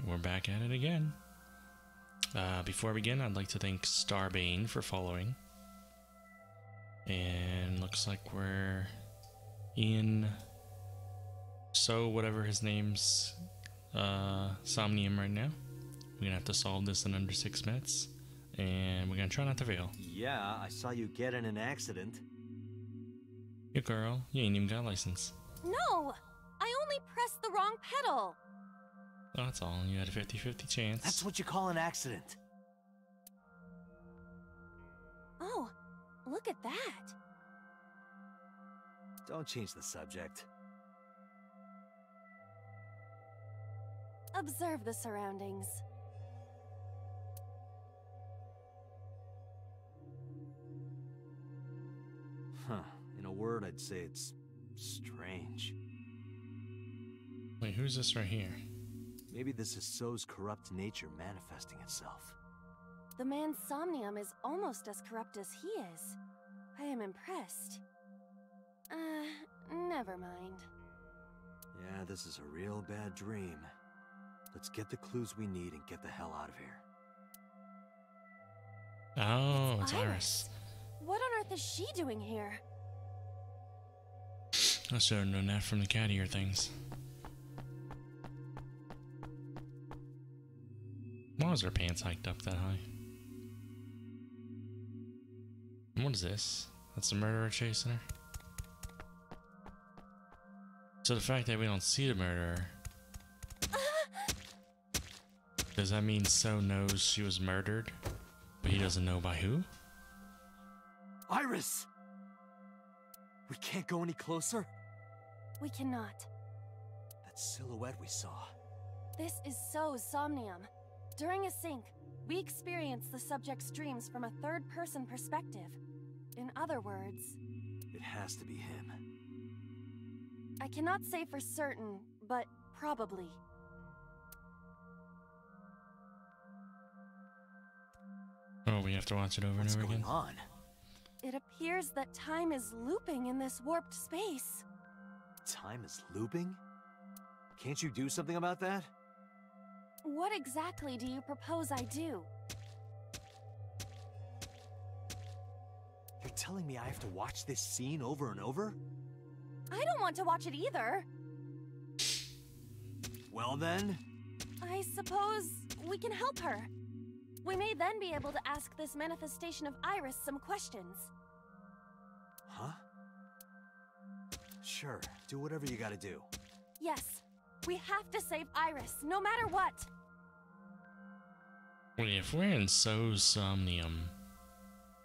we're back at it again. Before I begin, I'd like to thank Starbane for following. And looks like we're in whatever his name's Somnium right now. We're gonna have to solve this in under 6 minutes. And we're gonna try not to fail. Yeah, I saw you get in an accident. You girl, you ain't even got a license. No! I only pressed the wrong pedal! Oh, that's all. You had a 50-50 chance. That's what you call an accident. Oh, look at that! Don't change the subject. Observe the surroundings. Huh. In a word, I'd say it's strange. Wait, who's this right here? Maybe this is So's corrupt nature manifesting itself. The man's Somnium is almost as corrupt as he is. I am impressed. Never mind. Yeah, this is a real bad dream. Let's get the clues we need and get the hell out of here. Oh, it's Iris. What on earth is she doing here? I should have known that from the cat ear things. Why was her pants hiked up that high? What is this? That's the murderer chasing her? So the fact that we don't see the murderer... Does that mean So knows she was murdered, but he doesn't know by who? Iris! We can't go any closer? We cannot. That silhouette we saw. This is So's Somnium. During a sync, we experience the subject's dreams from a third-person perspective. In other words... It has to be him. I cannot say for certain, but probably. Oh, we have to watch it over and over again? What's going on? It appears that time is looping in this warped space. Time is looping? Can't you do something about that? What exactly do you propose I do? You're telling me I have to watch this scene over and over? I don't want to watch it either. Well then... I suppose we can help her. We may then be able to ask this manifestation of Iris some questions. Huh? Sure, do whatever you gotta do. Yes, we have to save Iris, no matter what. Wait, if we're in So's Somnium,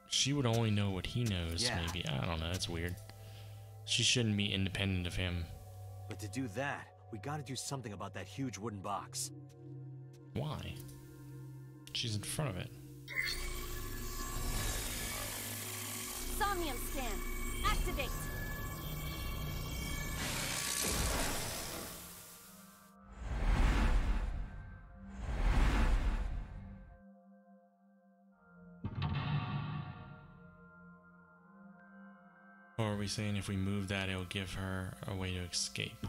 she would only know what he knows, Yeah. maybe. I don't know, that's weird. She shouldn't be independent of him. But to do that, we gotta do something about that huge wooden box. Why? She's in front of it. Somnium scan, activate. Or are we saying if we move that, it'll give her a way to escape?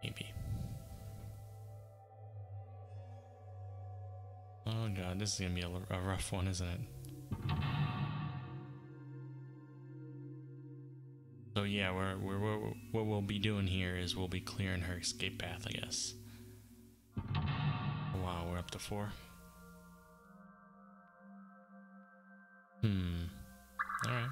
Maybe. Oh god, this is gonna be a rough one, isn't it? So yeah, what we'll be doing here is we'll be clearing her escape path, I guess. Wow, we're up to 4. Alright.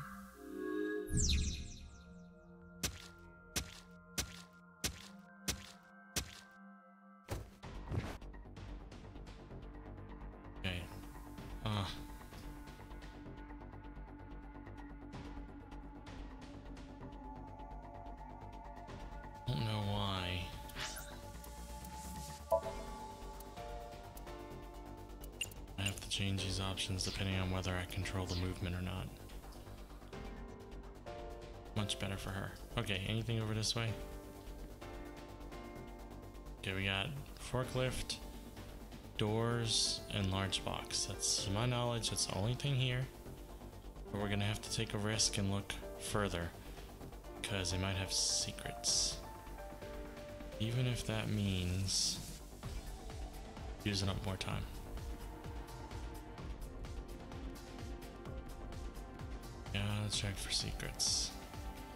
Okay. Don't know why. I have to change these options depending on whether I control the movement or not. Much better for her. Okay, anything over this way? Okay, we got forklift, doors, and large box. That's, to my knowledge, that's the only thing here. But we're gonna have to take a risk and look further, because they might have secrets. Even if that means Using up more time. Gotta check for secrets.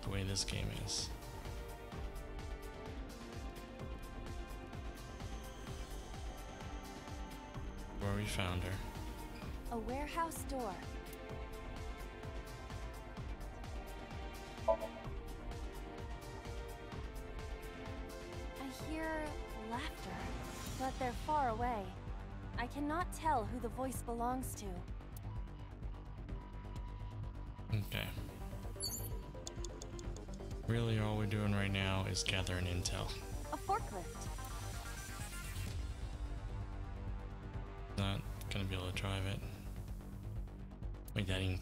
The way this game is. Where we found her. A warehouse door. I hear laughter, but they're far away. I cannot tell who the voice belongs to. Okay. Really, all we're doing right now is gathering intel. A forklift. Not gonna be able to drive it. Wait, that ain't...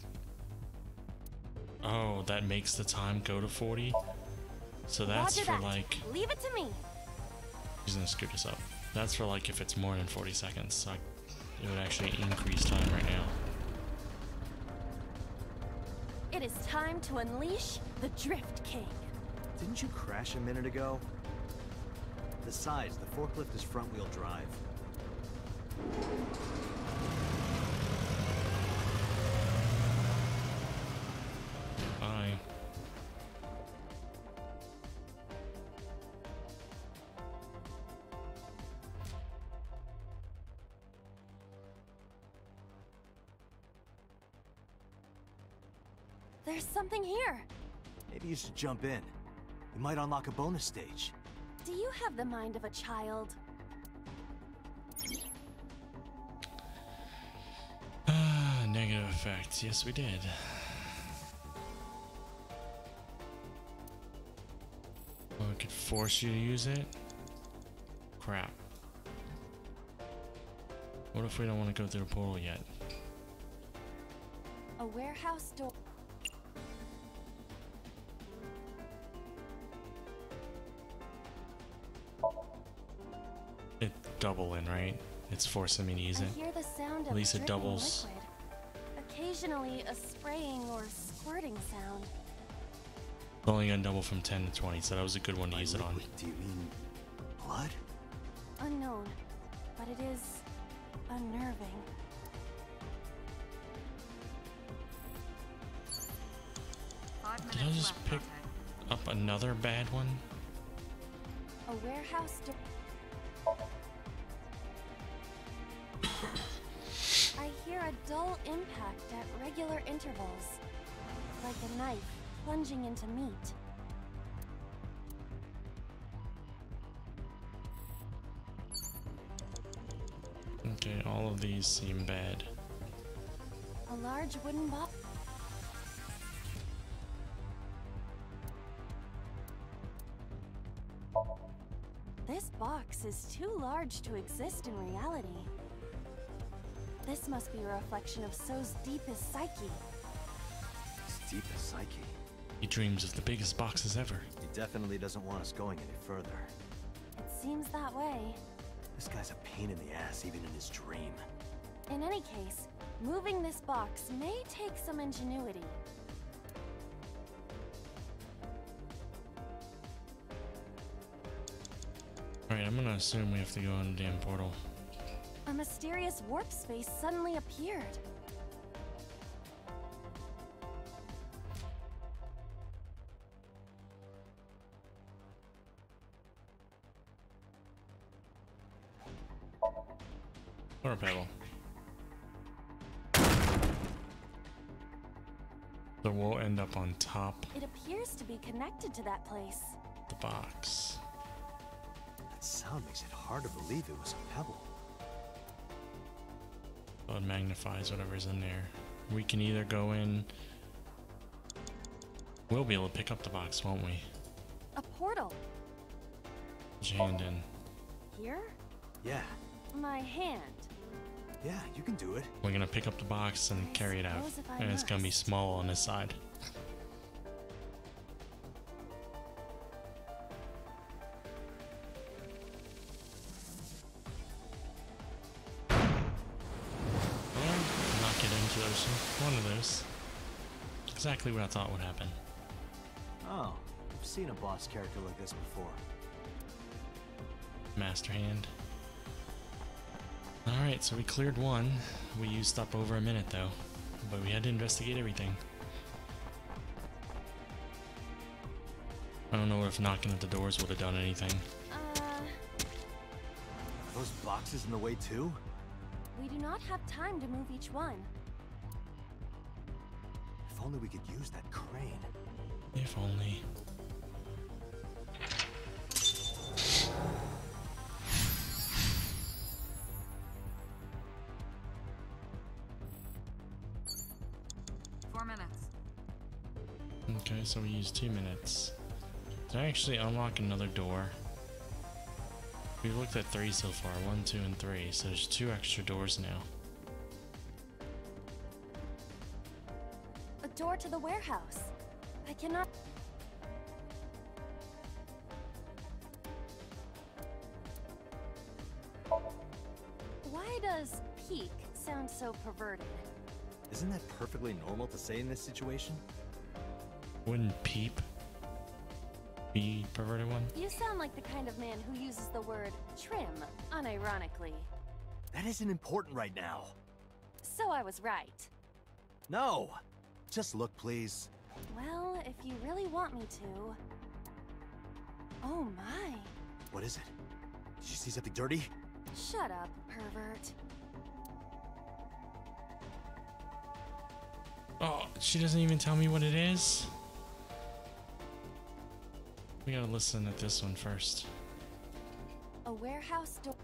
Oh, that makes the time go to 40? So that's Roger for that. like... Leave it to me. He's gonna scoot this up. That's for like if it's more than 40 seconds. So it would actually increase time right now. It is time to unleash the Drift King. Didn't you crash a minute ago? Besides, the forklift is front-wheel drive. Bye. There's something here. Maybe you should jump in. You might unlock a bonus stage. Do you have the mind of a child? Negative effects. Yes, we did. Oh, it could force you to use it? Crap. What if we don't want to go through the portal yet? A warehouse door. It doubling, right? It's forcing me to use it. I hear the sound At of least it dripping doubles. liquid. Occasionally, a spraying or squirting sound. Only gonna double from 10 to 20, so that was a good one to use it on. Do you mean blood? Unknown, but it is unnerving. Did I just pick up another bad one? A warehouse door. I hear a dull impact at regular intervals, like a knife plunging into meat. Okay, all of these seem bad. A large wooden box. This box is too large to exist in reality. This must be a reflection of So's deepest psyche. His deepest psyche. He dreams of the biggest boxes ever. He definitely doesn't want us going any further. It seems that way. This guy's a pain in the ass even in his dream. In any case, moving this box may take some ingenuity. Alright, I'm gonna assume we have to go in the damn portal. A mysterious warp space suddenly appeared. Or a pebble. So we'll end up on top It appears to be connected to that place. of the box. That sound makes it hard to believe it was a pebble. So it magnifies whatever's in there. We can either go in... We'll be able to pick up the box, won't we? A portal. Put your hand in. Here? Yeah, My hand. yeah, you can do it. We're gonna pick up the box and I carry it out. suppose if I And it's gonna be must. small on this side. Well, knock it into the ocean. One of those. Exactly what I thought would happen. Oh, I've seen a boss character like this before. Master hand. Alright, so we cleared one. We used up over a minute though, but we had to investigate everything. I don't know if knocking at the doors would have done anything. Are those boxes in the way too? We do not have time to move each one. If only we could use that crane. If only. Okay, so we used 2 minutes. Did I actually unlock another door? We looked at 3 so far, 1, 2, and 3, so there's 2 extra doors now. A door to the warehouse. I cannot... Why does peek sound so perverted? Isn't that perfectly normal to say in this situation? Wouldn't peep be perverted one? You sound like the kind of man who uses the word trim, unironically. That isn't important right now. So I was right. No! Just look, please. Well, if you really want me to... Oh my. What is it? Did you see something dirty? Shut up, pervert. Oh, she doesn't even tell me what it is? We gotta listen at this one first. A warehouse door.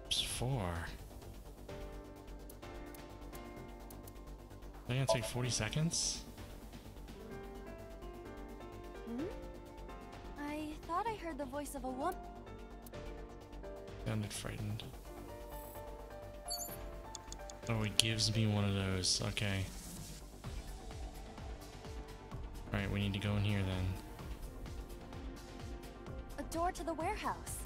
It's 4. They're gonna take 40 seconds? Hmm? I thought I heard the voice of a woman. Sounded frightened. Oh, it gives me one of those. Okay. Alright, we need to go in here then. A door to the warehouse.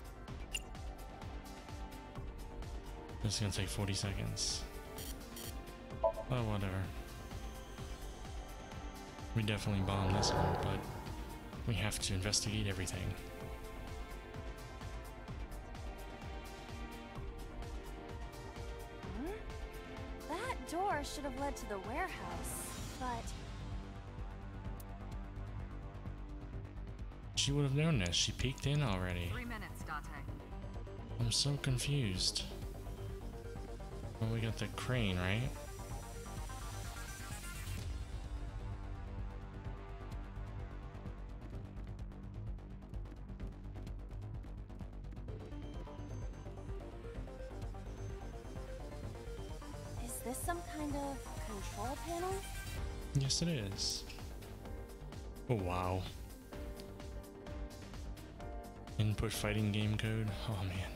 This is gonna take 40 seconds. Oh, whatever. We definitely bombed this one, but we have to investigate everything. That door should have led to the warehouse, but... She would have known this. She peeked in already. 3 minutes, Date. I'm so confused. Well, we got the crane, right? Is this some kind of control panel? Yes, it is. Oh, wow. Input fighting game code. Oh, man.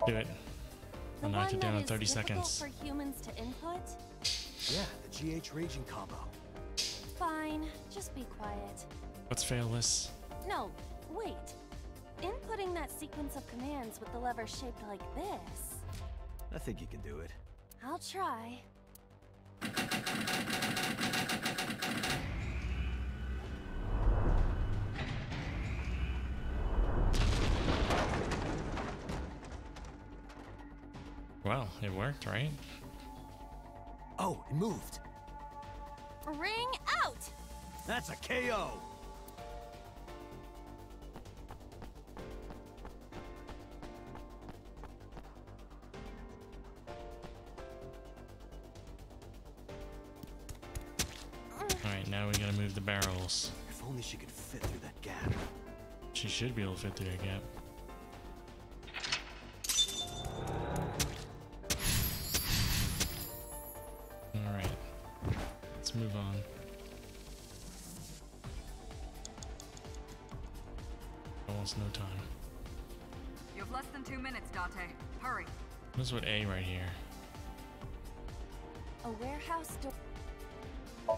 Do it. I'll knock it down in 30 seconds. For humans to input? Yeah, the GH raging combo. Fine, just be quiet. Let's fail this. No, wait. Inputting that sequence of commands with the lever shaped like this. I think you can do it. I'll try. Well, it worked, right? Oh, it moved. Ring out! That's a KO! Alright, now we gotta move the barrels. If only she could fit through that gap. She should be able to fit through that gap. Alright. Let's move on. Almost no time. You have less than 2 minutes, Date. Hurry. What's with A right here? A warehouse door. I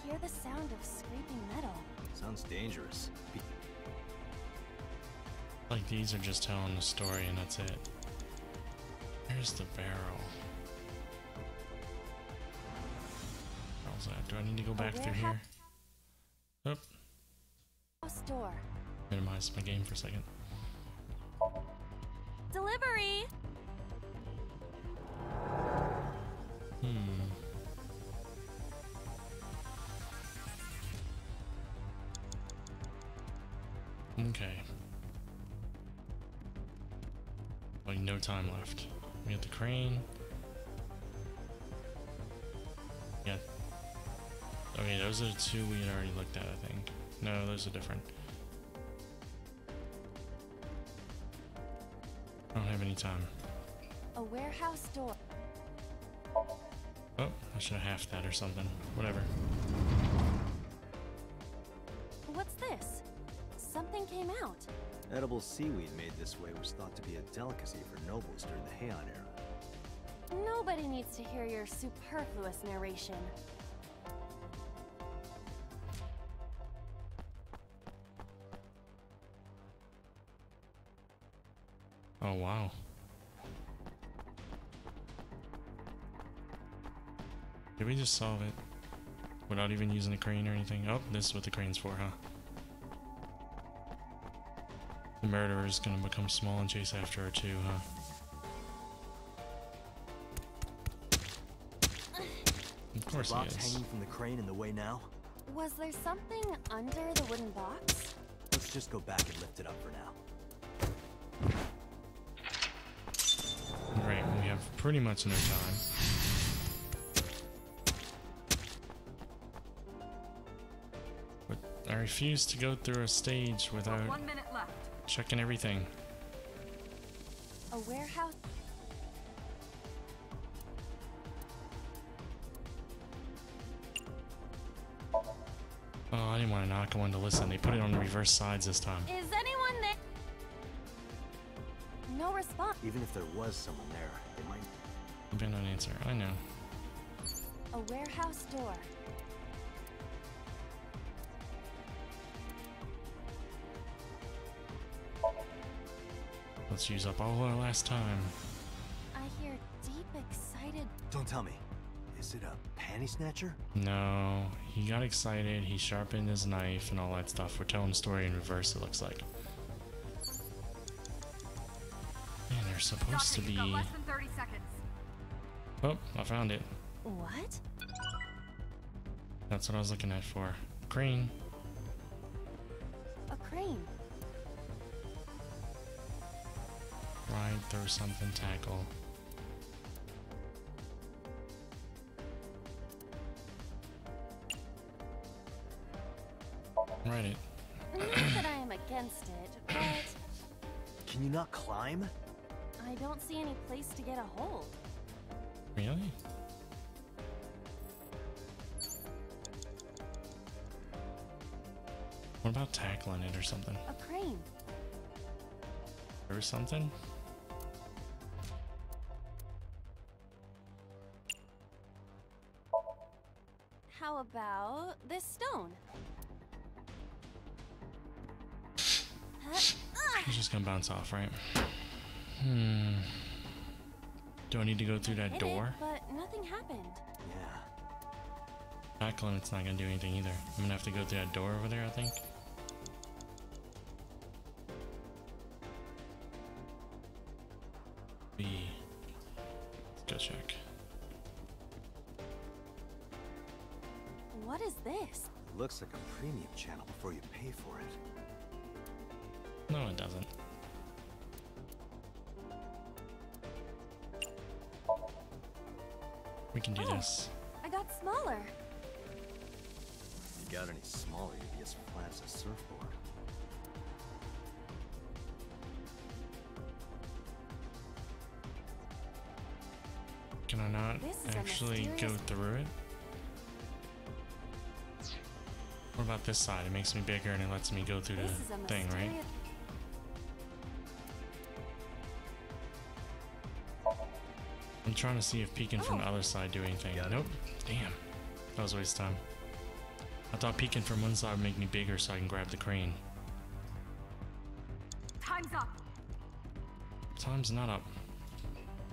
hear the sound of scraping metal. Sounds dangerous. Like these are just telling the story and that's it. Where's the barrel? Barrel's that? Do I need to go back through here? Oh. House door. Minimize my game for a second. Delivery! Okay. Like no time left. We got the crane. Yeah. Okay, those are the two we had already looked at, I think. No, those are different. I don't have any time. A warehouse door. Oh, I should have halved that or something. Whatever. What's this? Something came out. Edible seaweed made this way was thought to be a delicacy for nobles during the Heian era. Nobody needs to hear your superfluous narration. Oh, wow. Did we just solve it? Without even using a crane or anything? Oh, this is what the crane's for, huh? The murderer is gonna become small and chase after her too, huh? Of course he Box is. hanging from the crane in the way now? Was there something under the wooden box? Let's just go back and lift it up for now. Right, we have pretty much no time. But I refuse to go through a stage without 1 minute left. checking everything. A warehouse. Oh, I didn't want to knock. I wanted to listen. They put it on the reverse sides this time. Is anyone there? No response. Even if there was someone there, it might... Been an answer. I know. A warehouse door. Let's use up all our last time. I hear deep, excited. Don't tell me. Is it a panty snatcher? No, he got excited. He sharpened his knife and all that stuff. We're telling the story in reverse, it looks like. Man, they're supposed to Date, be... you've got less than 30 seconds. Oh, I found it. What? That's what I was looking at for. Crane. A crane. Ride through something, tackle. Ride it. Not that I am against it, but Can you not climb? I don't see any place to get a hold. Really? What about tackling it or something? A crane. Or something? How about this stone? It's just gonna bounce off, right? Do I need to go through that Hit door? it, but nothing happened. Yeah. Tackling it's not gonna do anything either. I'm gonna have to go through that door over there, I think. B. Let's go check. What is this? Looks like a premium channel before you pay for it. No, it doesn't. We can do Oh. this. I got smaller. If you got any smaller, you'd be as flat as a surfboard. Can I not This is a actually go mysterious- through it? What about this side? It makes me bigger and it lets me go through This is the a thing, right? mysterious. I'm trying to see if peeking from the Oh. other side do anything. Got it. Nope. Damn. That was a waste of time. I thought peeking from one side would make me bigger so I can grab the crane. Time's up. Time's not up.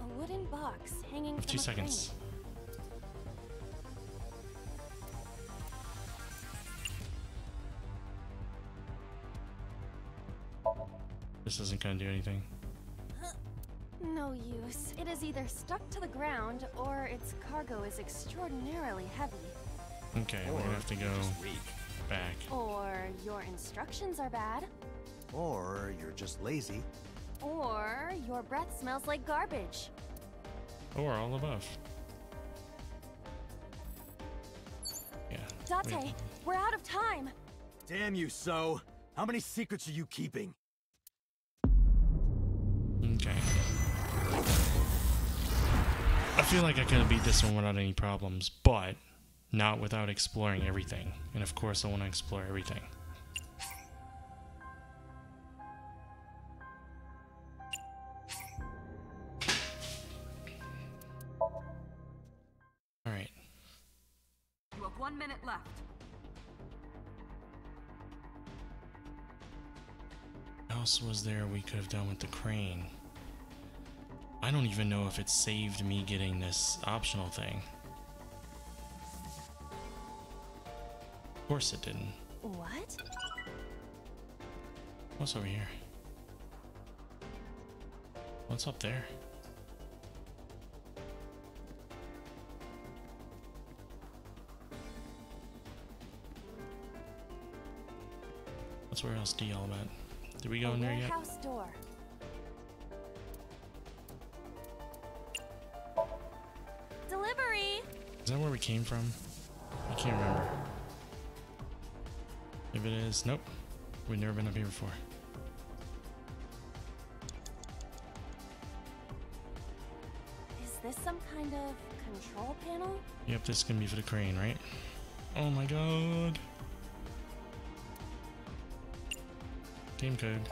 A wooden box hanging I have from 2 a seconds. crane. This isn't gonna do anything. No use. It is either stuck to the ground, or its cargo is extraordinarily heavy. Okay, we're gonna have to go back. Or your instructions are bad. Or you're just lazy. Or your breath smells like garbage. Or all above. Yeah. Date, we're out of time. Damn you, So. How many secrets are you keeping? Okay. I feel like I could have beat this one without any problems, but not without exploring everything. And of course I want to explore everything. Alright. You have 1 minute left. What else was there we could have done with the crane? I don't even know if it saved me getting this optional thing. Of course it didn't. What? What's over here? What's up there? What's where else D all about? Did we go in there yet? Warehouse door. Delivery. Is that where we came from? I can't remember. If it is, nope. We've never been up here before. Is this some kind of control panel? Yep, this is gonna be for the crane, right? Oh my god. Game code.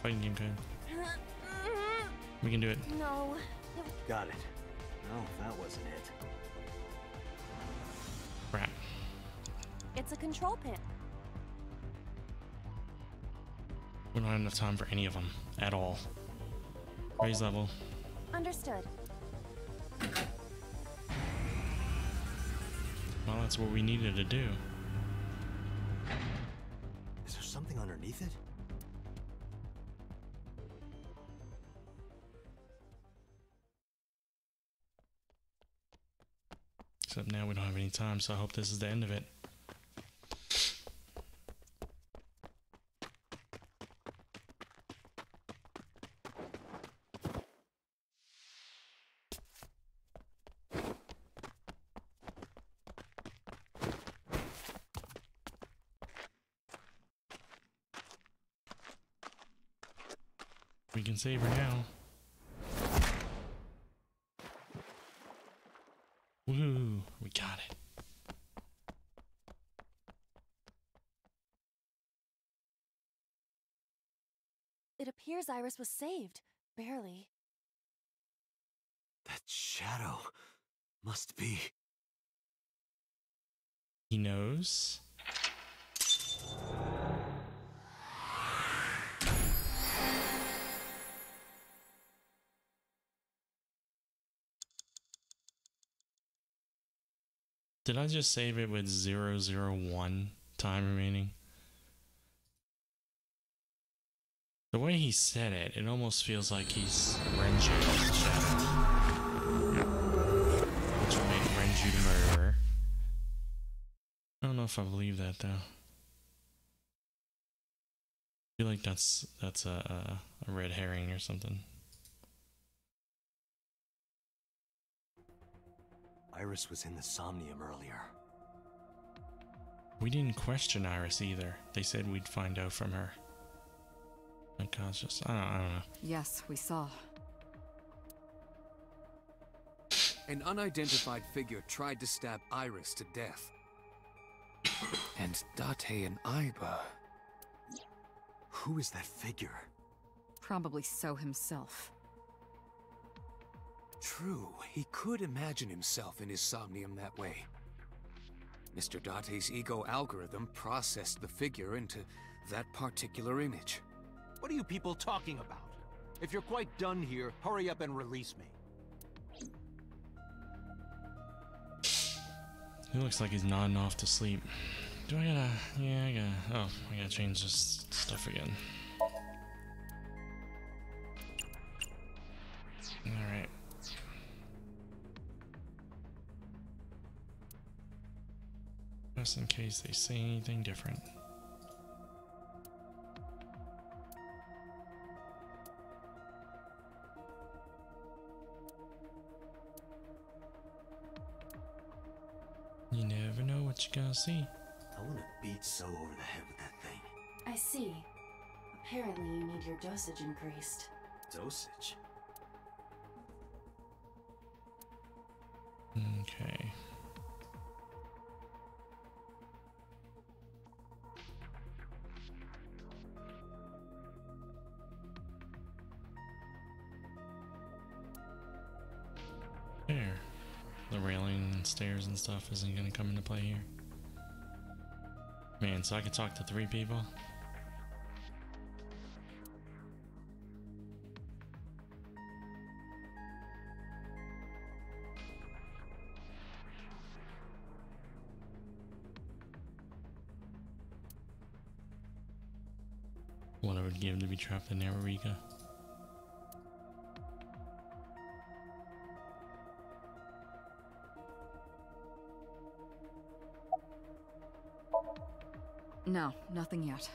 Fighting game code. We can do it. No. Got it. No, that wasn't it. Crap. It's a control panel. We don't have enough time for any of them at all. Raise level. Understood. Well, that's what we needed to do. Is there something underneath it? Except now we don't have any time, so I hope this is the end of it. We can save her now. Woo, we got it. It appears Iris was saved. Barely. That shadow must be... He knows. Did I just save it with 001 time remaining? The way he said it, it almost feels like he's Renju the Shadow. Which would make Renju the murderer. I don't know if I believe that though. I feel like that's a red herring or something. Iris was in the Somnium earlier. We didn't question Iris either. They said we'd find out from her. Unconscious. I don't know. Yes, we saw. An unidentified figure tried to stab Iris to death. And Date and Aiba... Who is that figure? Probably so himself. True, he could imagine himself in his Somnium that way. Mr. Date's ego algorithm processed the figure into that particular image. What are you people talking about? If you're quite done here, hurry up and release me. He looks like he's nodding off to sleep. Do I gotta... Yeah, I gotta... Oh, I gotta change this stuff again. just in case they say anything different. You never know what you're gonna see. I want to beat So over the head with that thing. I see. Apparently you need your dosage increased. Dosage? Okay. There. The railing and stairs and stuff isn't gonna come into play here. Man, so I could talk to 3 people? What I would give to be trapped in Eureka. No, nothing yet.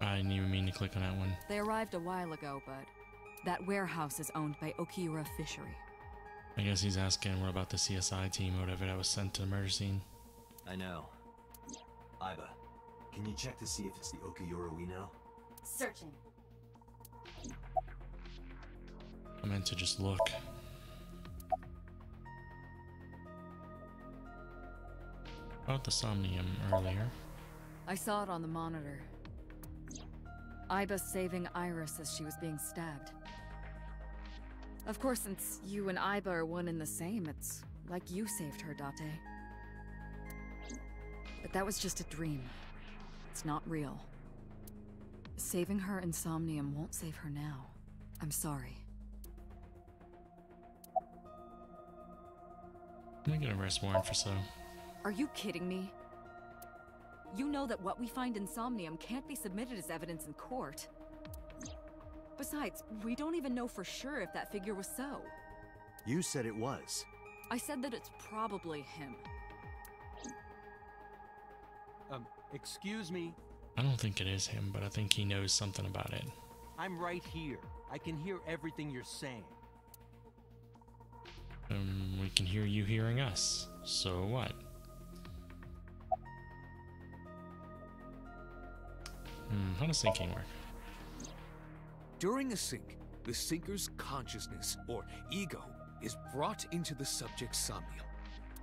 I didn't even mean to click on that one. They arrived a while ago, but that warehouse is owned by Okiura Fishery. I guess he's asking what about the CSI team or whatever that was sent to the murder scene. I know. Iba, can you check to see if it's the Okiura we know? Searching. I meant to just look. About the Somnium earlier. I saw it on the monitor. Iba saving Iris as she was being stabbed. Of course, since you and Iba are one and the same, it's like you saved her, Date. But that was just a dream. It's not real. Saving her in Somnium won't save her now. I'm sorry. Let me get an arrest warrant for so. Are you kidding me? You know that what we find in Somnium can't be submitted as evidence in court. Besides, we don't even know for sure if that figure was so. You said it was. I said that it's probably him. Excuse me? I don't think it is him, but I think he knows something about it. I'm right here. I can hear everything you're saying. We can hear you hearing us. So what? How does syncing work? During a sync, the sinker's consciousness, or ego, is brought into the subject's somnium.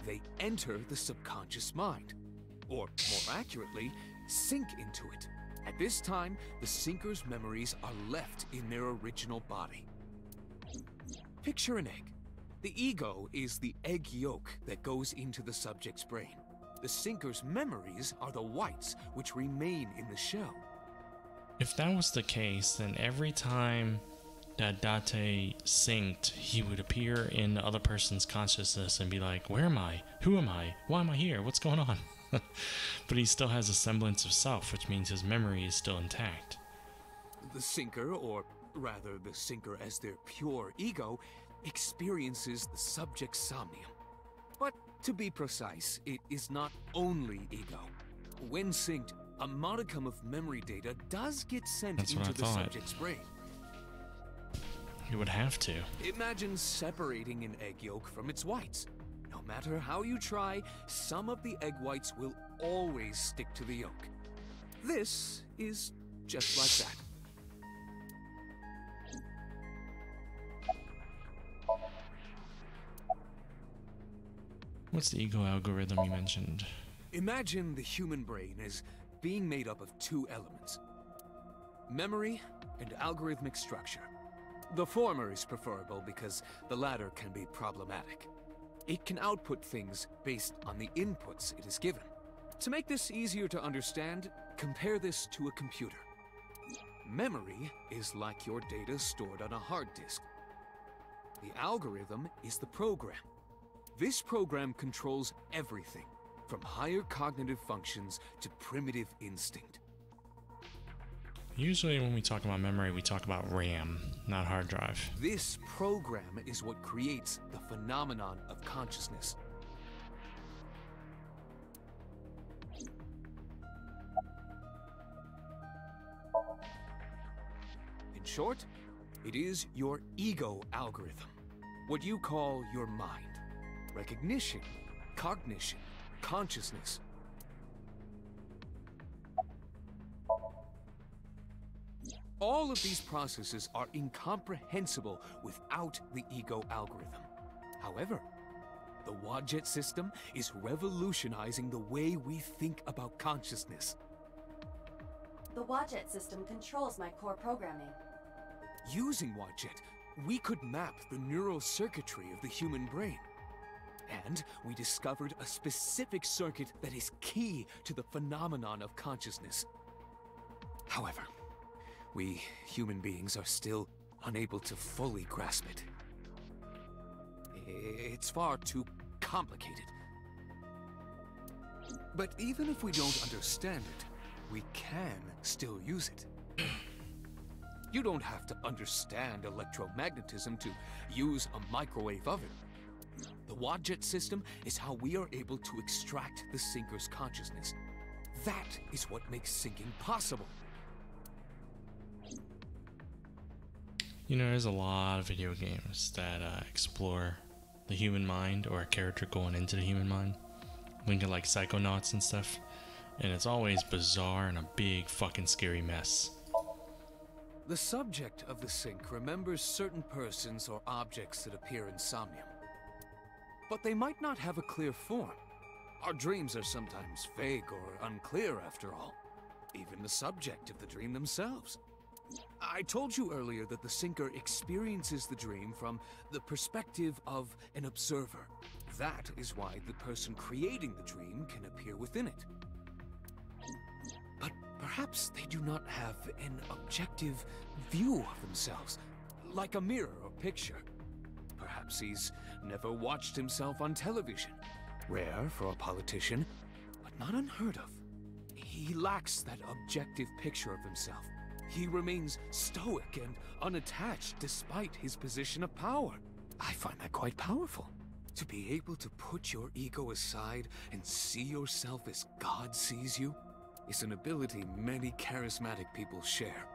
They enter the subconscious mind, or more accurately, sink into it. At this time, the sinker's memories are left in their original body. Picture an egg. The ego is the egg yolk that goes into the subject's brain. The sinker's memories are the whites, which remain in the shell. If that was the case, then every time that Date synced, he would appear in the other person's consciousness and be like, where am I? Who am I? Why am I here? What's going on? But he still has a semblance of self, which means his memory is still intact. The sinker, or rather the sinker as their pure ego, experiences the subject's somnium. But to be precise, it is not only ego. When synced, a modicum of memory data does get sent into the subject's brain. You would have to. Imagine separating an egg yolk from its whites. No matter how you try, some of the egg whites will always stick to the yolk. This is just like that. What's the ego algorithm you mentioned? Imagine the human brain as being made up of 2 elements: memory and algorithmic structure. The former is preferable because the latter can be problematic. It can output things based on the inputs it is given. To make this easier to understand, compare this to a computer. Memory is like your data stored on a hard disk. The algorithm is the program. This program controls everything, from higher cognitive functions to primitive instinct. Usually when we talk about memory, we talk about RAM, not hard drive. This program is what creates the phenomenon of consciousness. short, it is your ego algorithm. What you call your mind. Recognition, cognition, consciousness. All of these processes are incomprehensible without the ego algorithm. However, the Wadjet system is revolutionizing the way we think about consciousness. The Wadjet system controls my core programming. Using Wadjet, we could map the neural circuitry of the human brain. And we discovered a specific circuit that is key to the phenomenon of consciousness. However, we human beings are still unable to fully grasp it. It's far too complicated. But even if we don't understand it, we can still use it. You don't have to understand electromagnetism to use a microwave oven. The Wadjet system is how we are able to extract the sinker's consciousness. That is what makes sinking possible. You know, there's a lot of video games that explore the human mind or a character going into the human mind. Think of like Psychonauts and stuff. And it's always bizarre and a big fucking scary mess. The subject of the sink remembers certain persons or objects that appear in Somnium. But they might not have a clear form. Our dreams are sometimes vague or unclear after all. Even the subject of the dream themselves. I told you earlier that the sinker experiences the dream from the perspective of an observer. That is why the person creating the dream can appear within it. But perhaps they do not have an objective view of themselves, like a mirror or picture. Perhaps he's never watched himself on television. Rare for a politician, but not unheard of. He lacks that objective picture of himself. He remains stoic and unattached despite his position of power. I find that quite powerful. To be able to put your ego aside and see yourself as God sees you is an ability many charismatic people share.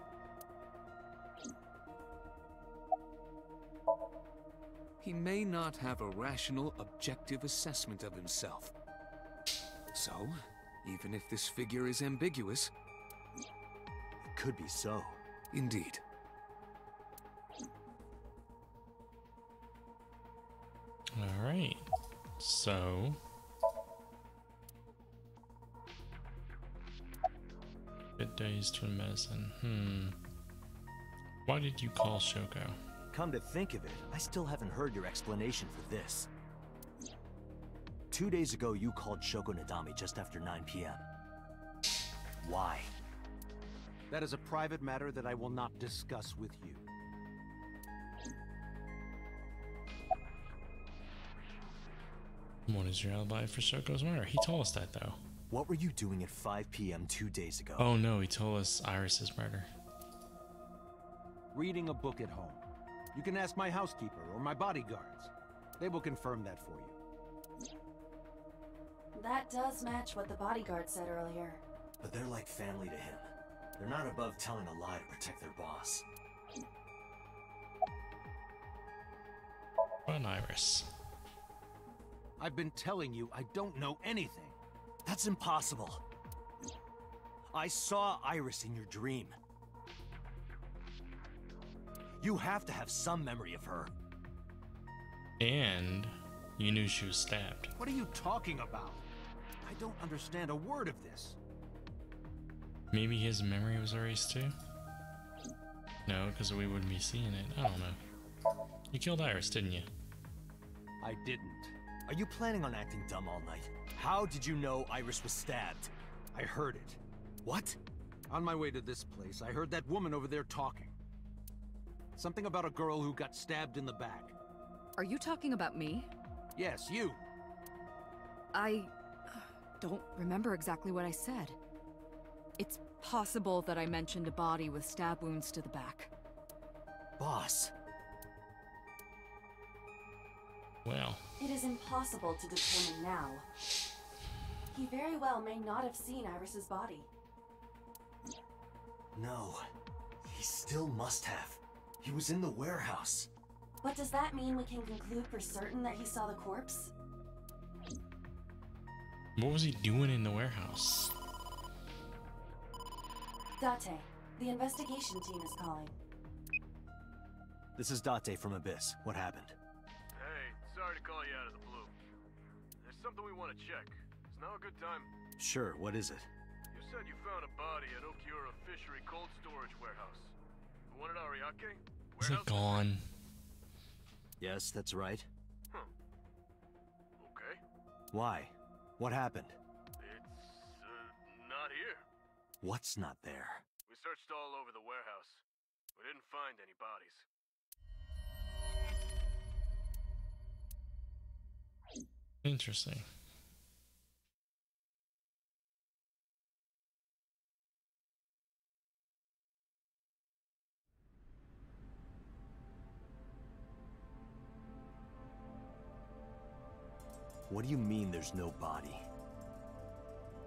He may not have a rational, objective assessment of himself. So, even if this figure is ambiguous, It could be so. indeed. Alright. So. Bit dazed from medicine. Why did you call Shoko? Come to think of it, I still haven't heard your explanation for this. 2 days ago, you called Shoko Nadami just after 9 p.m. Why? That is a private matter that I will not discuss with you. What is your alibi for Shoko's murder? He told us that though. What were you doing at 5 p.m. 2 days ago? Oh no, he told us Iris's murder. Reading a book at home. You can ask my housekeeper or my bodyguards. They will confirm that for you. That does match what the bodyguard said earlier. But they're like family to him. They're not above telling a lie to protect their boss. What an Iris. I've been telling you I don't know anything. That's impossible. I saw Iris in your dream. You have to have some memory of her. And you knew she was stabbed. What are you talking about? I don't understand a word of this. Maybe his memory was erased too? No, because we wouldn't be seeing it. I don't know. You killed Iris, didn't you? I didn't. Are you planning on acting dumb all night? How did you know Iris was stabbed? I heard it. What? On my way to this place, I heard that woman over there talking. Something about a girl who got stabbed in the back. Are you talking about me? Yes, you. I don't remember exactly what I said. It's possible that I mentioned a body with stab wounds to the back. Boss. Well. It is impossible to determine now. He very well may not have seen Iris's body. No. He still must have. He was in the warehouse. But does that mean we can conclude for certain that he saw the corpse? What was he doing in the warehouse? Date, the investigation team is calling. This is Date from Abyss. What happened? Hey, sorry to call you out of the blue. There's something we want to check. Is now a good time? Sure, what is it? You said you found a body at Okiura Fishery Cold Storage Warehouse. The one at Ariake? Is it gone? Yes, that's right. Huh. Okay. Why? What happened? It's, not here. What's not there? We searched all over the warehouse. We didn't find any bodies. Interesting. What do you mean there's no body?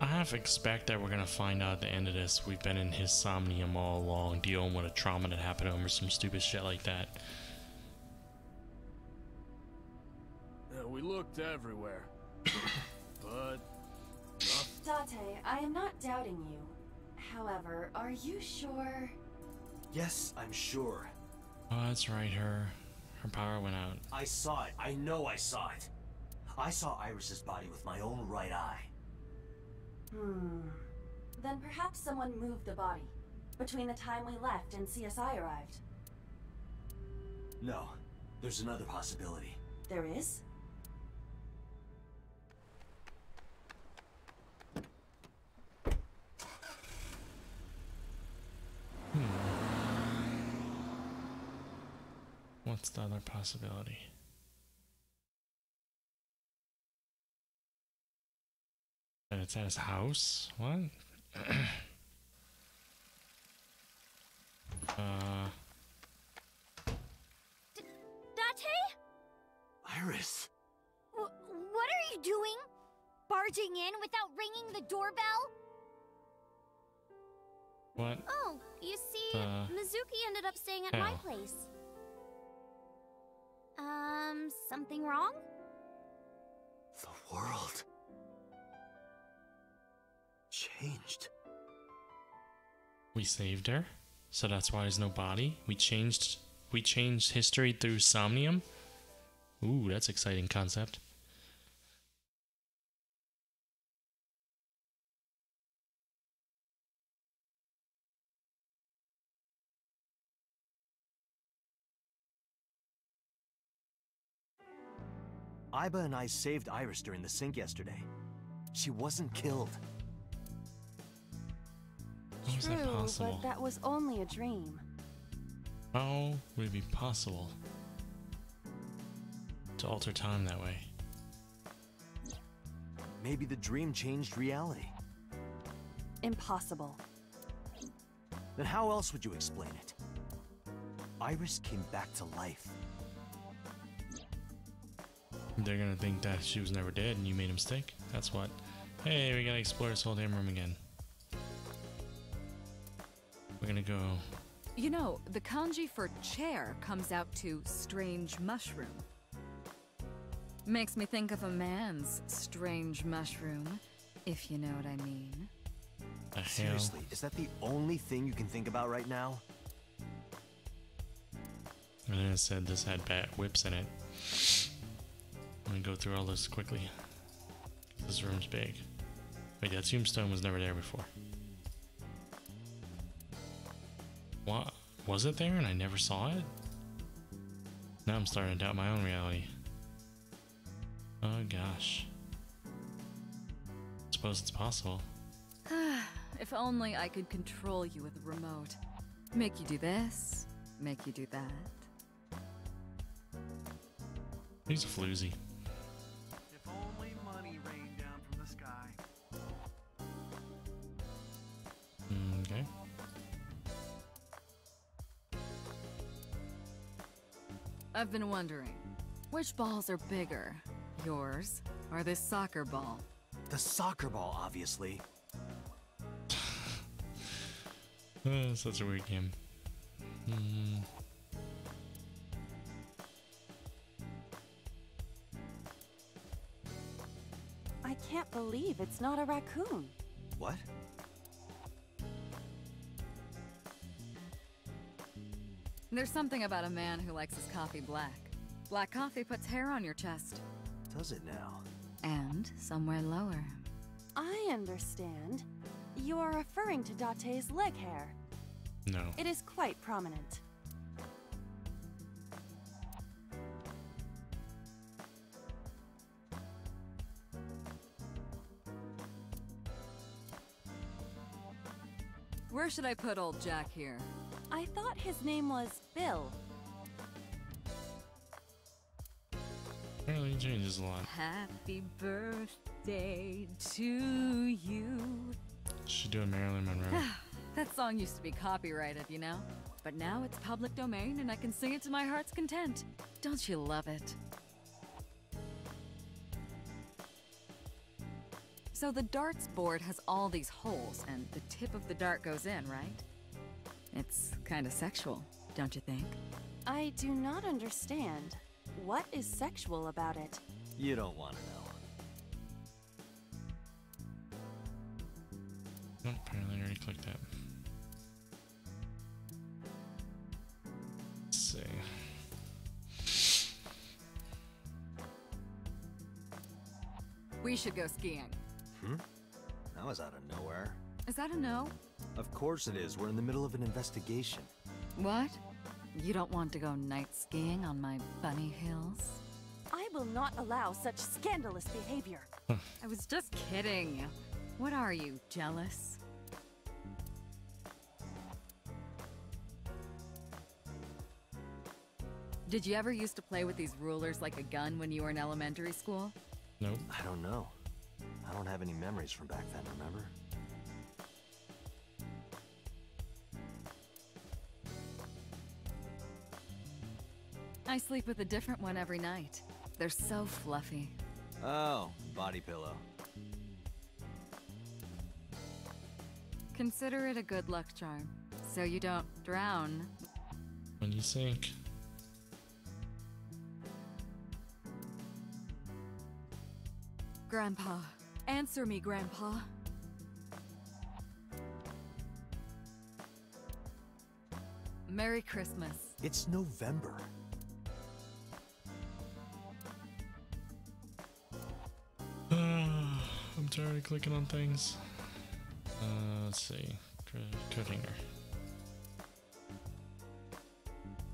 I half expect that we're gonna find out at the end of this we've been in his somnium all along, dealing with a trauma that happened to him or some stupid shit like that. We looked everywhere. But... Date, I am not doubting you. However, are you sure? Yes, I'm sure. Oh, that's right, her power went out. I saw it. I know I saw it. I saw Iris's body with my own right eye. Then perhaps someone moved the body between the time we left and CSI arrived. No, there's another possibility. There is? What's the other possibility? And it's at his house? What? Date? Iris! What are you doing? Barging in without ringing the doorbell? What? Oh, you see, Mizuki ended up staying at my place. Something wrong? The world changed. We saved her, so that's why there's no body. We changed history through Somnium. Ooh, that's exciting concept. Iba and I saved Iris during the sink yesterday. She wasn't killed. How is that True, possible? but that was only a dream. How would it be possible to alter time that way? Maybe the dream changed reality. Impossible. Then how else would you explain it? Iris came back to life. They're gonna think that she was never dead and you made a mistake. That's what. Hey, we gotta explore this whole damn room again. We're gonna go. You know, the kanji for chair comes out to strange mushroom. Makes me think of a man's strange mushroom, if you know what I mean. The hell? Seriously, is that the only thing you can think about right now? And then it said this had bat whips in it. I'm gonna go through all this quickly. This room's big. Wait, that tombstone was never there before. What? Was it there and I never saw it? Now I'm starting to doubt my own reality. Oh gosh. Suppose it's possible. If only I could control you with a remote. Make you do this, make you do that. He's a floozy. If only money rained down from the sky. Okay. I've been wondering, which balls are bigger? Yours or this soccer ball? The soccer ball, obviously. Such a weird game. I can't believe it's not a raccoon. What? There's something about a man who likes his coffee black. Black coffee puts hair on your chest. Does it now? And somewhere lower. I understand. You are referring to Date's leg hair. No. It is quite prominent. Where should I put old Jack here? I thought his name was Bill. Apparently he changes a lot. Happy birthday to you. Should do a Marilyn Monroe. That song used to be copyrighted, you know? But now it's public domain and I can sing it to my heart's content. Don't you love it? So the darts board has all these holes and the tip of the dart goes in, right? It's kind of sexual, don't you think? I do not understand. What is sexual about it? You don't want to know. Oh, apparently I already clicked that. Let's see. We should go skiing. That was out of nowhere. Is that a no? Of course it is. We're in the middle of an investigation. What? You don't want to go night skiing on my bunny hills? I will not allow such scandalous behavior. I was just kidding. What are you, jealous? Did you ever used to play with these rulers like a gun when you were in elementary school? Nope. I don't know. I don't have any memories from back then, remember? I sleep with a different one every night. They're so fluffy. Oh, body pillow. Consider it a good luck charm, so you don't drown. When you sink. Grandpa. Answer me, Grandpa. Merry Christmas. It's November. I'm tired of clicking on things. Let's see. Coat hanger.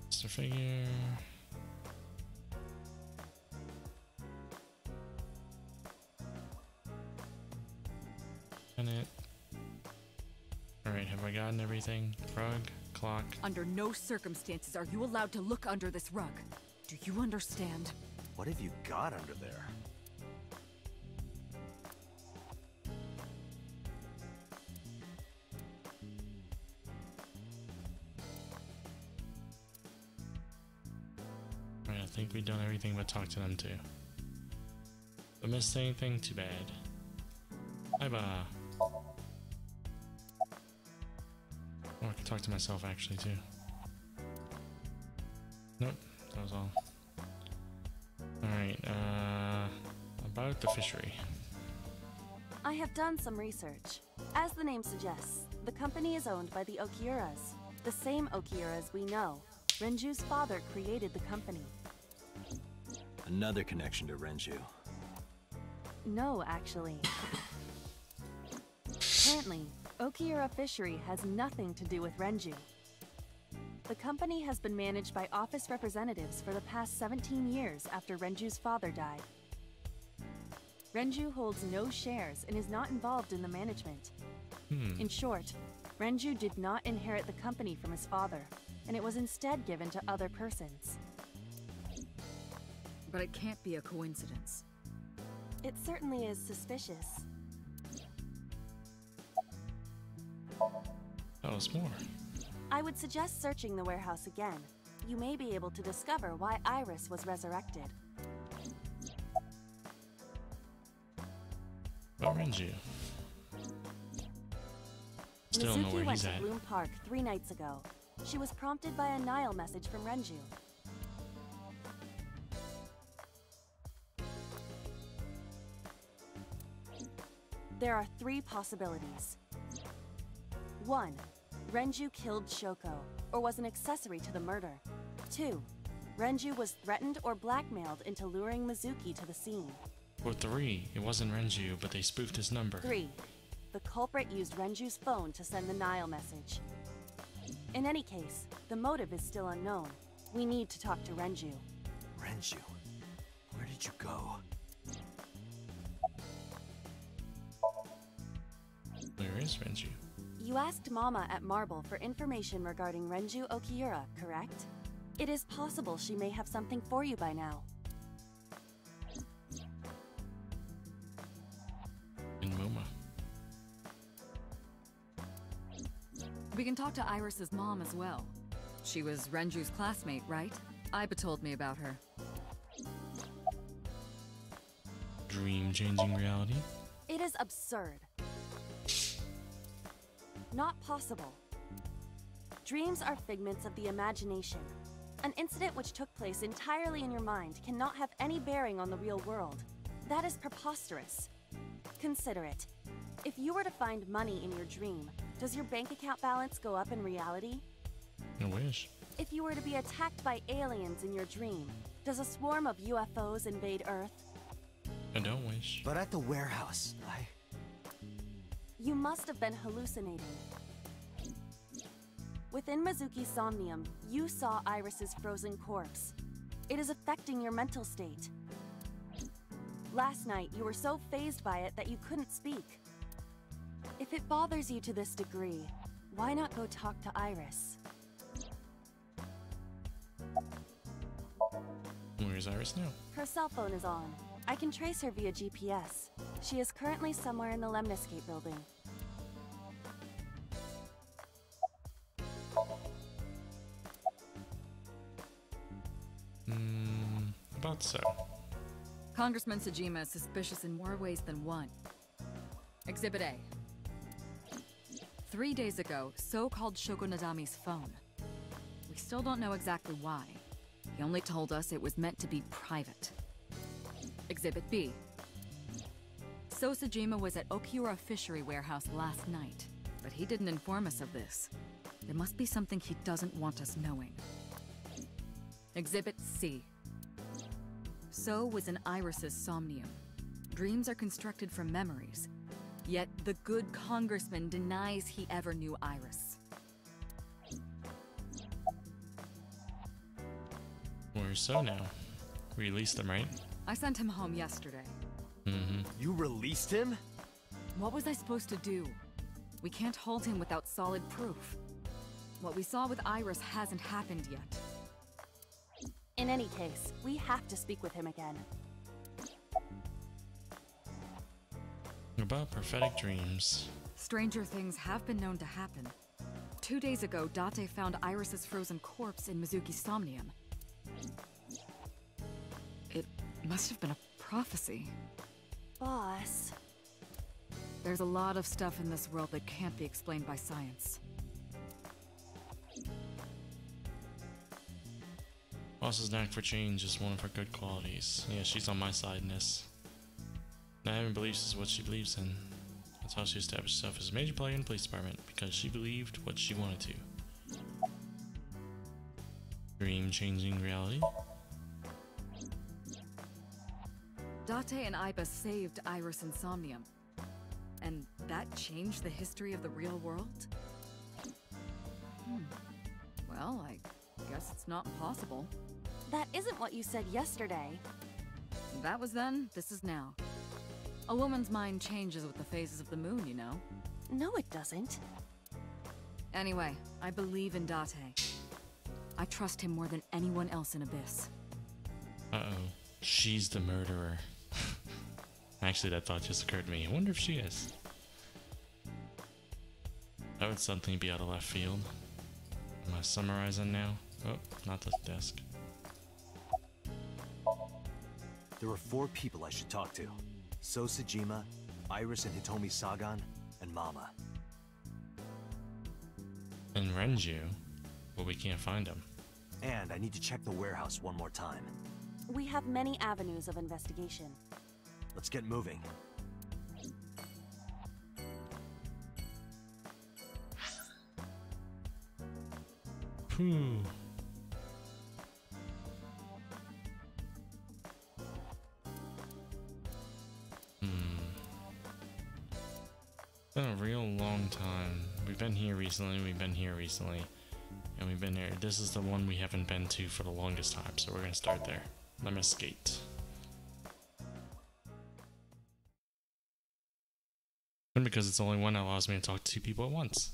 Mr. Figure. It. Alright, have I gotten everything? Rug, clock. Under no circumstances are you allowed to look under this rug. Do you understand? What have you got under there? Alright, I think we've done everything but talk to them too. If I missed anything, too bad. Bye-bye. Oh, I can talk to myself actually too. Nope, that was all. Alright, about the fishery. I have done some research. As the name suggests, the company is owned by the Okiuras. The same Okiuras we know. Renju's father created the company. Another connection to Renju. No, actually. Apparently, Okiura Fishery has nothing to do with Renju. The company has been managed by office representatives for the past 17 years after Renju's father died. Renju holds no shares and is not involved in the management. In short, Renju did not inherit the company from his father, and it was instead given to other persons. But it can't be a coincidence. It certainly is suspicious. Oh, it's more. I would suggest searching the warehouse again. You may be able to discover why Iris was resurrected. About Renju. Still don't know where Mizuki went he's to at. Bloom Park 3 nights ago. She was prompted by a Nile message from Renju. There are 3 possibilities. 1. Renju killed Shoko, or was an accessory to the murder. 2. Renju was threatened or blackmailed into luring Mizuki to the scene. Or 3. It wasn't Renju, but they spoofed his number. 3. The culprit used Renju's phone to send the Nile message. In any case, the motive is still unknown. We need to talk to Renju. Renju? Where did you go? Where is Renju? You asked Mama at Marble for information regarding Renju Okiura, correct? It is possible she may have something for you by now. In Muma. We can talk to Iris's mom as well. She was Renju's classmate, right? Iba told me about her. Dream-changing reality? It is absurd. Not possible. Dreams are figments of the imagination. An incident which took place entirely in your mind cannot have any bearing on the real world. That is preposterous. Consider it. If you were to find money in your dream, does your bank account balance go up in reality? I wish. If you were to be attacked by aliens in your dream, does a swarm of UFOs invade Earth? I don't wish. But at the warehouse, You must have been hallucinating. Within Mizuki's Somnium, you saw Iris's frozen corpse. It is affecting your mental state. Last night, you were so fazed by it that you couldn't speak. If it bothers you to this degree, why not go talk to Iris? Where's Iris now? Her cell phone is on. I can trace her via GPS. She is currently somewhere in the Lemniscate building. About so. Congressman Sejima is suspicious in more ways than one. Exhibit A. 3 days ago, So called Shoko Nadami's phone. We still don't know exactly why. He only told us it was meant to be private. Exhibit B. So Sejima was at Okiura Fishery Warehouse last night, but he didn't inform us of this. There must be something he doesn't want us knowing. Exhibit C. So was in Iris's Somnium. Dreams are constructed from memories. Yet the good congressman denies he ever knew Iris. Where's So now? We released them, right? I sent him home yesterday. You released him? What was I supposed to do? We can't hold him without solid proof. What we saw with Iris hasn't happened yet. In any case, we have to speak with him again. About prophetic dreams. Stranger things have been known to happen. 2 days ago, Date found Iris's frozen corpse in Mizuki's Somnium. It must have been a prophecy. Boss... There's a lot of stuff in this world that can't be explained by science. Boss's knack for change is one of her good qualities. Yeah, she's on my side in this. Naomi believes is what she believes in. That's how she established herself as a major player in the police department, because she believed what she wanted to. Dream-changing reality? Date and Iba saved Iris and Somnium. And that changed the history of the real world? Well, I guess it's not possible. That isn't what you said yesterday. That was then, this is now. A woman's mind changes with the phases of the moon, you know? No, it doesn't. Anyway, I believe in Date. I trust him more than anyone else in Abyss. Uh-oh. She's the murderer. Actually, that thought just occurred to me. I wonder if she is. That would suddenly be out of left field. Am I summarizing now? Oh, not the desk. There are 4 people I should talk to. So Sejima, Iris and Hitomi Sagan, and Mama. And Renju? but we can't find him. And I need to check the warehouse one more time. We have many avenues of investigation. Let's get moving. Phew. Been a real long time. We've been here recently, and we've been here. This is the one we haven't been to for the longest time, so we're gonna start there. Lemnis Gate. And because it's the only one that allows me to talk to two people at once.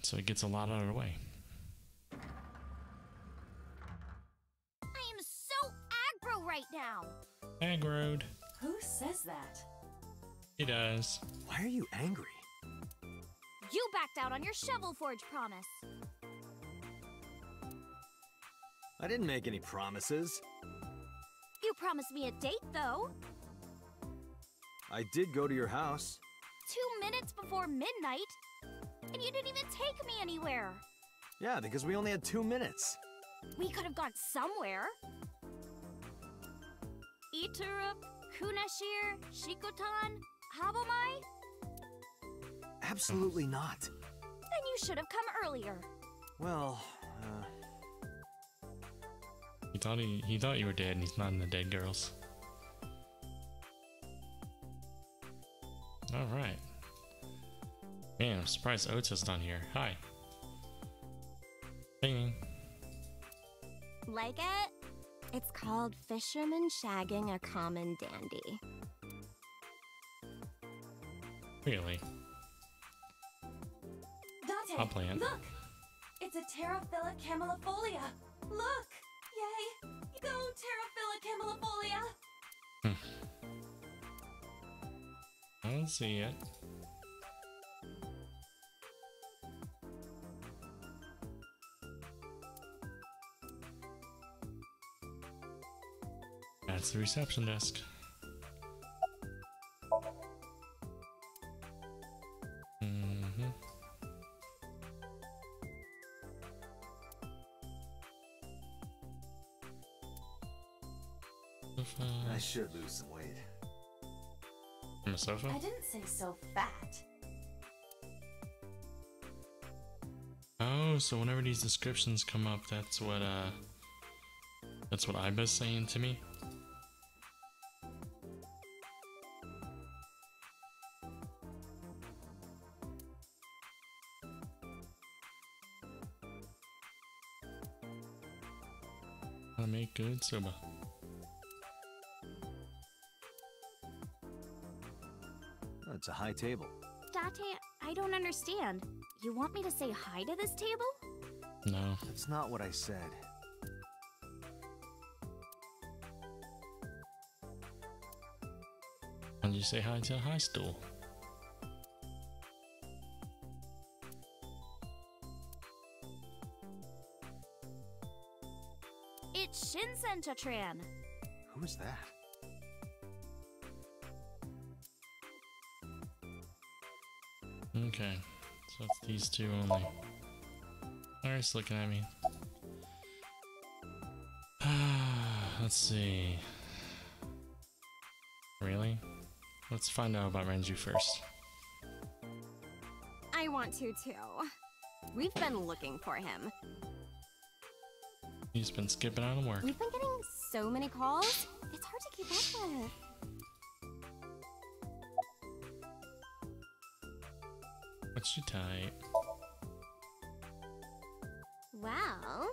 So it gets a lot out of the way. I am so aggro right now. Aggroed. Who says that? He does. Why are you angry? You backed out on your Shovel Forge promise. I didn't make any promises. You promised me a date, though. I did go to your house. 2 minutes before midnight. And you didn't even take me anywhere. Yeah, because we only had 2 minutes. We could have gone somewhere. Iturup, Kunashir, Shikotan, Habomai? Absolutely not. Then you should have come earlier. Well, He thought you were dead, and he's not in the dead girls. All right. Man, I'm surprised Oates is not here. Hi. Bing. Like it? It's called Fisherman Shagging a Common Dandy. Really? Date, I'll play it. look! It's a Terraphila camellifolia. Look! Yay! Go Terraphila camellifolia! I don't see it. That's the reception desk. I should lose some weight. From a sofa? I didn't say so fat. Oh, so whenever these descriptions come up, that's what Iba's saying to me? How to make good soba. Oh, it's a high table. Date, I don't understand. You want me to say hi to this table? No. That's not what I said. Why don't you say hi to a high stool? It's Shinsen Chatran. Who is that? Okay, so it's these two only. Alright, looking at me. Let's see. Really? Let's find out about Renju first. I want to too. We've been looking for him. He's been skipping out of work. We've been getting so many calls, it's hard to keep up with. What's your type? Well,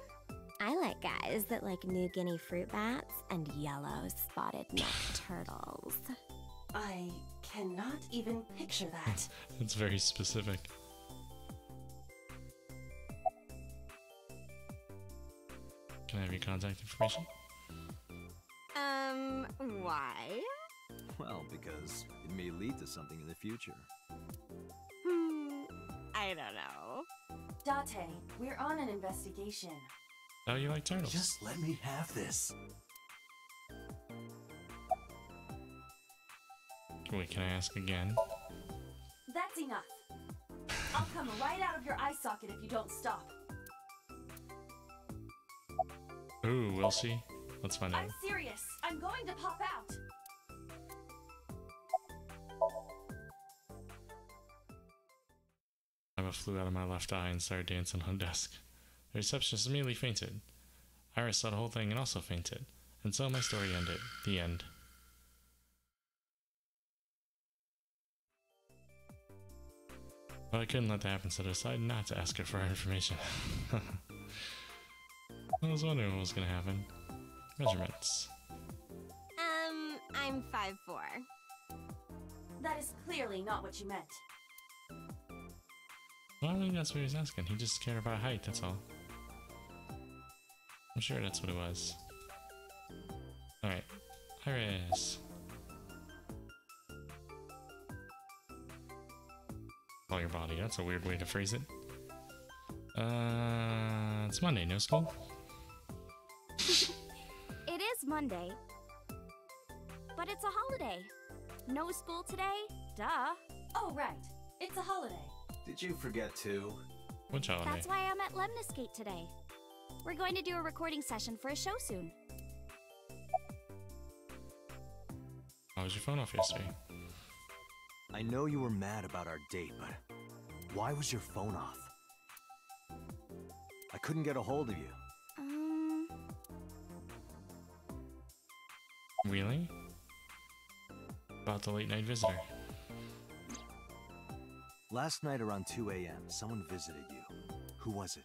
I like guys that like New Guinea fruit bats and yellow spotted neck turtles. I cannot even picture that. It's very specific. Can I have your contact information? Why? Well, because it may lead to something in the future. I don't know. Date, we're on an investigation. Oh, you like turtles? Just let me have this. Wait, can I ask again? That's enough. I'll come right out of your eye socket if you don't stop. Ooh, will she? Let's find out. I'm serious. I'm going to pop out. Iba flew out of my left eye and started dancing on the desk. The receptionist immediately fainted. Iris saw the whole thing and also fainted. And so my story ended. The end. But I couldn't let that happen, so I decided not to ask her for her information. I was wondering what was going to happen. Measurements. I'm 5'4". That is clearly not what you meant. Well, I don't think that's what he was asking. He just cared about height, that's all. I'm sure that's what it was. Alright. Iris. All your body. That's a weird way to phrase it. It's Monday. No school? It is Monday. But it's a holiday. No school today? Duh. Oh, right. It's a holiday. Did you forget too? Which holiday? That's why I'm at Lemniscate today. We're going to do a recording session for a show soon. How was your phone off yesterday? I know you were mad about our date, but why was your phone off? I couldn't get a hold of you. Really? About the late night visitor. Last night around 2 a.m., someone visited you. Who was it?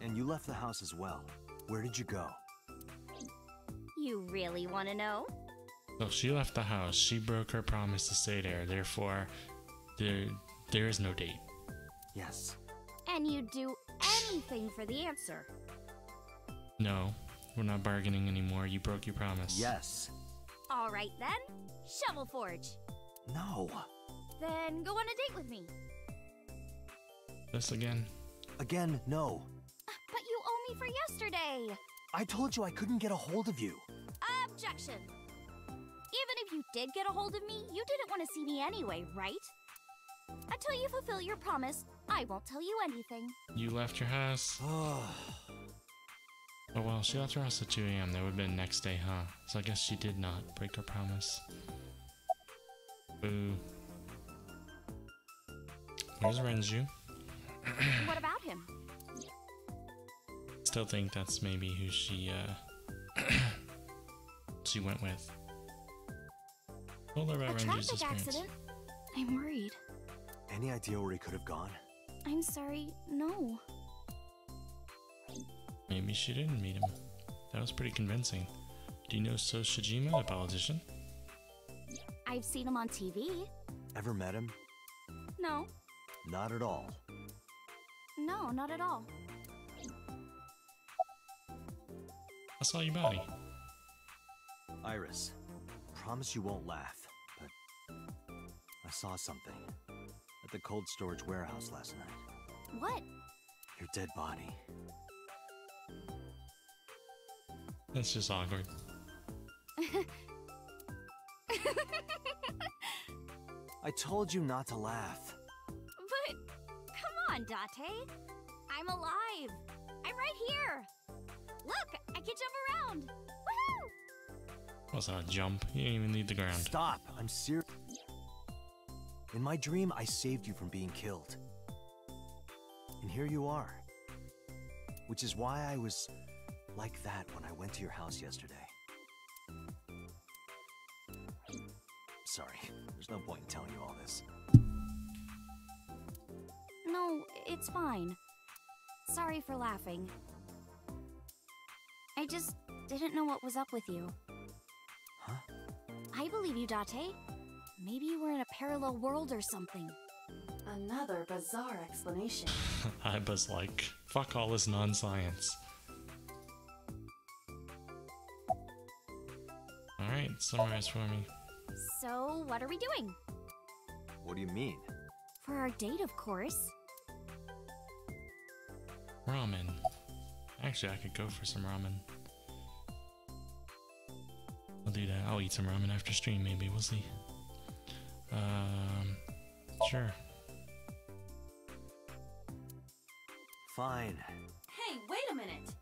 And you left the house as well. Where did you go? You really want to know? So she left the house. She broke her promise to stay there. Therefore, there is no date. Yes. And you'd do anything for the answer. No, we're not bargaining anymore. You broke your promise. Yes. All right then. Shovel Forge. No. Then go on a date with me. This again? Again, no. But you owe me for yesterday. I told you I couldn't get a hold of you. Objection. Even if you did get a hold of me, you didn't want to see me anyway, right? Until you fulfill your promise, I won't tell you anything. You left your house? Oh well, she left her house at 2 a.m. That would have been next day, huh? So I guess she did not break her promise. Boo. Where's Renju? What about him? Still think that's maybe who she she went with. Told her about A Renju's traffic experience. accident? I'm worried. Any idea where he could have gone? I'm sorry, no. Maybe she didn't meet him. That was pretty convincing. Do you know So Shijima, the politician? I've seen him on TV. Ever met him? No. Not at all. No, not at all. I saw your body. Iris, promise you won't laugh, but I saw something at the cold storage warehouse last night. What? Your dead body. That's just awkward. I told you not to laugh. But, come on, Date. I'm alive. I'm right here. Look, I can jump around. Woohoo! What's that, a jump? You didn't even leave the ground. Stop! I'm serious. In my dream, I saved you from being killed. And here you are. Which is why I was like that when I went to your house yesterday. Sorry, there's no point in telling you all this. No, it's fine. Sorry for laughing. I just didn't know what was up with you. Huh? I believe you, Date. Maybe you were in a parallel world or something. Another bizarre explanation. I was like, fuck all this non-science. Alright, summarize for me. So, what are we doing? What do you mean? For our date, of course. Ramen. Actually, I could go for some ramen. I'll do that. I'll eat some ramen after stream, maybe. We'll see. Sure. Fine. Hey, wait a minute!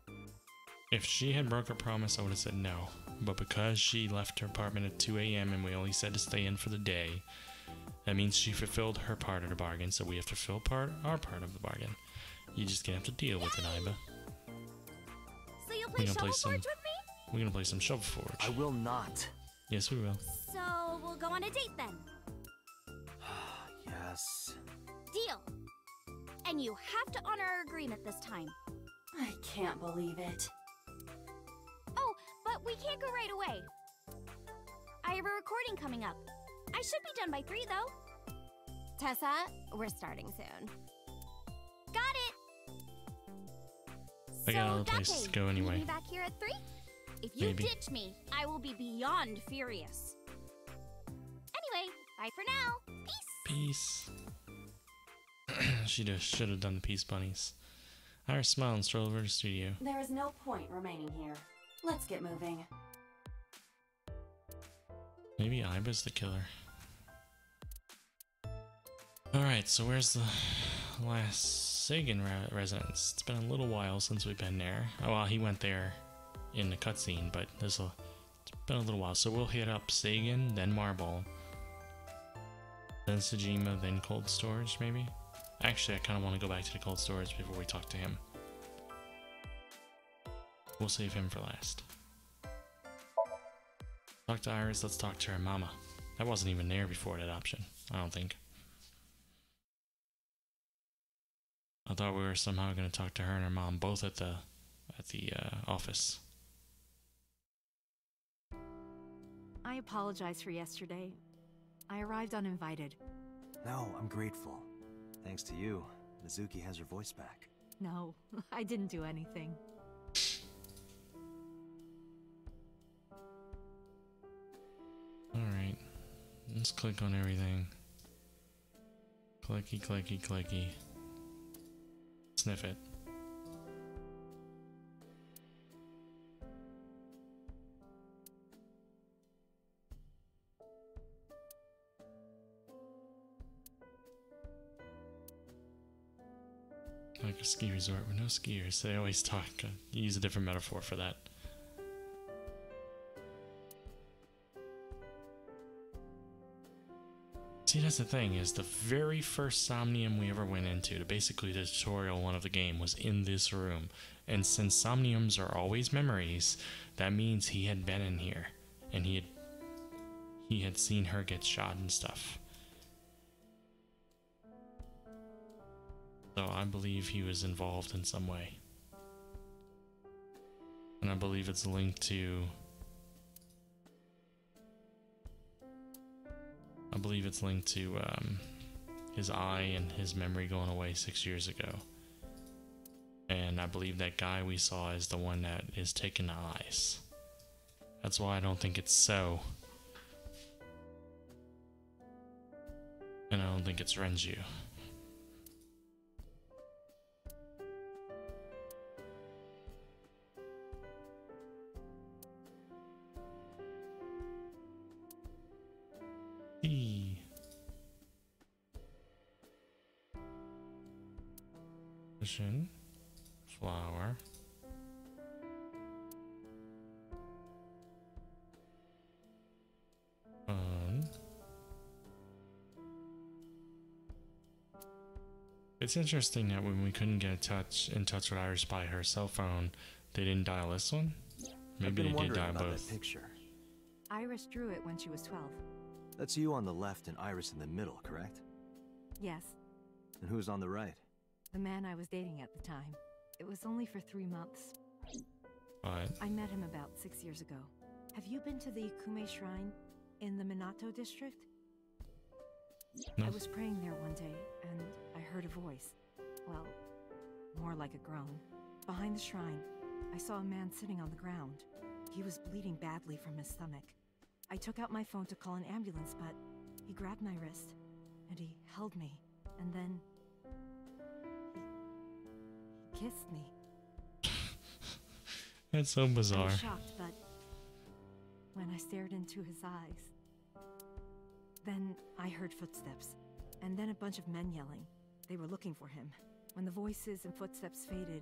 If she had broke her promise, I would have said no. But because she left her apartment at 2 a.m. and we only said to stay in for the day, that means she fulfilled her part of the bargain, so we have to fulfill our part of the bargain. You just gonna have to deal with it, Iba. So you'll play Shovel Forge with me? We're gonna play some Shovel Forge. I will not. Yes, we will. So we'll go on a date then. Yes. Deal. And you have to honor our agreement this time. I can't believe it. Oh, but we can't go right away. I have a recording coming up. I should be done by 3, though. Tessa, we're starting soon. Got it! I got other places to go anyway. Meet me back here at 3? If you ditch me, I will be beyond furious. Anyway, bye for now. Peace. She just should have done the peace bunnies. Iris smiled and strolled over to the studio. There is no point remaining here. Let's get moving. Maybe Iba's the killer. Alright, so where's the last Sagan residence? It's been a little while since we've been there. Oh, well, he went there in the cutscene, but it's been a little while. So we'll hit up Sagan, then Marble, then Sejima, then Cold Storage, maybe? Actually, I kind of want to go back to the Cold Storage before we talk to him. We'll save him for last. Talk to Iris, let's talk to her mama. That wasn't even there before that option, I don't think. I thought we were somehow going to talk to her and her mom both at the office. I apologize for yesterday. I arrived uninvited. No, I'm grateful. Thanks to you, Mizuki has her voice back. No, I didn't do anything. Alright, let's click on everything. Clicky, clicky, clicky. Sniff it. Like a ski resort with no skiers. They always use a different metaphor for that. See, that's the thing, is the very first Somnium we ever went into, basically the tutorial one of the game, was in this room. And since Somniums are always memories, that means he had been in here. And he had seen her get shot and stuff. So I believe he was involved in some way. And I believe it's linked to... his eye and his memory going away 6 years ago. And I believe that guy we saw is the one that is taking the eyes. That's why I don't think it's so. And I don't think it's Renju. Flower. It's interesting that when we couldn't get in touch with Iris by her cell phone, they didn't dial this one. Maybe they did dial both. That picture. Iris drew it when she was 12. That's you on the left and Iris in the middle, correct? Yes. And who's on the right? The man I was dating at the time. It was only for 3 months. What? I met him about 6 years ago. Have you been to the Ikume Shrine in the Minato district? No. I was praying there one day, and I heard a voice. Well, more like a groan. Behind the shrine, I saw a man sitting on the ground. He was bleeding badly from his stomach. I took out my phone to call an ambulance, but he grabbed my wrist, and he held me, and then... he kissed me. That's so bizarre. I was shocked, but when I stared into his eyes, then I heard footsteps, and then a bunch of men yelling. They were looking for him. When the voices and footsteps faded,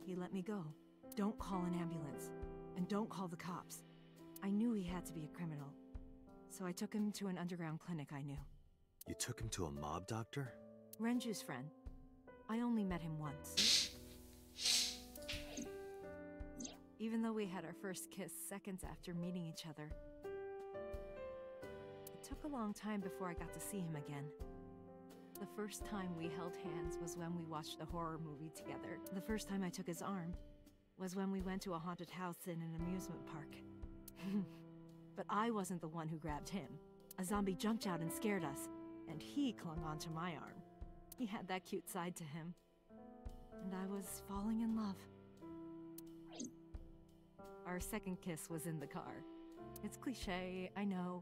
he let me go. Don't call an ambulance. And don't call the cops. I knew he had to be a criminal. So I took him to an underground clinic I knew. You took him to a mob doctor? Renju's friend. I only met him once. Even though we had our first kiss seconds after meeting each other. It took a long time before I got to see him again. The first time we held hands was when we watched a horror movie together. The first time I took his arm was when we went to a haunted house in an amusement park. But I wasn't the one who grabbed him. A zombie jumped out and scared us, and he clung onto my arm. He had that cute side to him. And I was falling in love. Our second kiss was in the car. It's cliché, I know.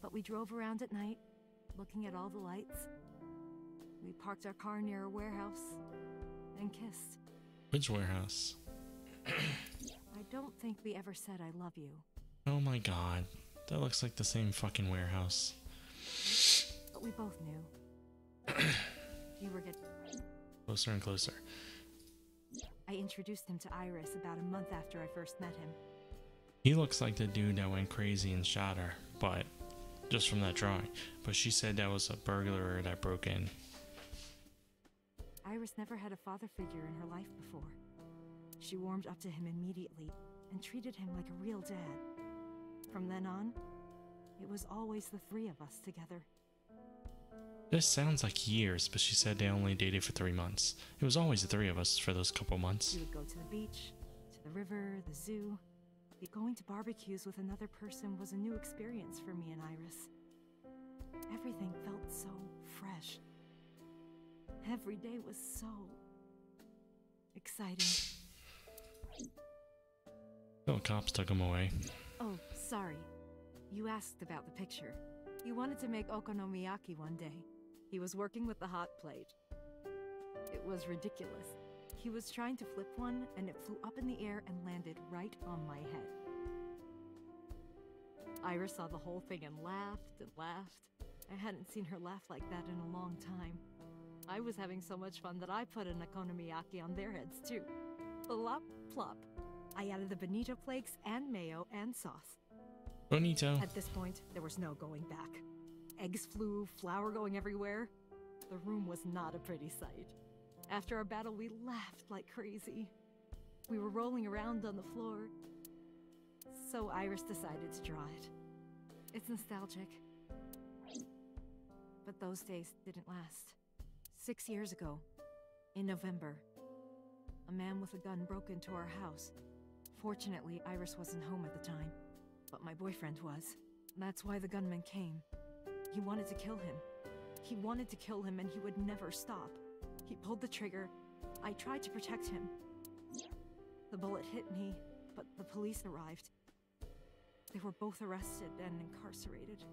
But we drove around at night, looking at all the lights. We parked our car near a warehouse and kissed. Which warehouse? I don't think we ever said I love you. Oh my god. That looks like the same fucking warehouse. But we both knew. You were getting Closer and closer. I introduced him to Iris about a month after I first met him. He looks like the dude that went crazy and shot her, but just from that drawing. But she said that was a burglar that broke in. Iris never had a father figure in her life before. She warmed up to him immediately and treated him like a real dad. From then on, it was always the three of us together. This sounds like years, but she said they only dated for 3 months. It was always the three of us for those couple months. We would go to the beach, to the river, the zoo. Going to barbecues with another person was a new experience for me and Iris. Everything felt so fresh. Every day was so exciting. Oh, cops took him away. Oh, sorry. You asked about the picture. You wanted to make okonomiyaki one day. He was working with the hot plate. It was ridiculous. He was trying to flip one, and it flew up in the air and landed right on my head. Iris saw the whole thing and laughed and laughed. I hadn't seen her laugh like that in a long time. I was having so much fun that I put an okonomiyaki on their heads too. Plop, plop. I added the bonito flakes and mayo and sauce. Bonito. At this point, there was no going back. Eggs flew, flour going everywhere. The room was not a pretty sight. After our battle, we laughed like crazy. We were rolling around on the floor. So Iris decided to draw it. It's nostalgic. But those days didn't last. 6 years ago, in November, a man with a gun broke into our house. Fortunately, Iris wasn't home at the time, but my boyfriend was. That's why the gunman came. He wanted to kill him. He wanted to kill him and he would never stop. He pulled the trigger. I tried to protect him. The bullet hit me, but the police arrived. They were both arrested and incarcerated.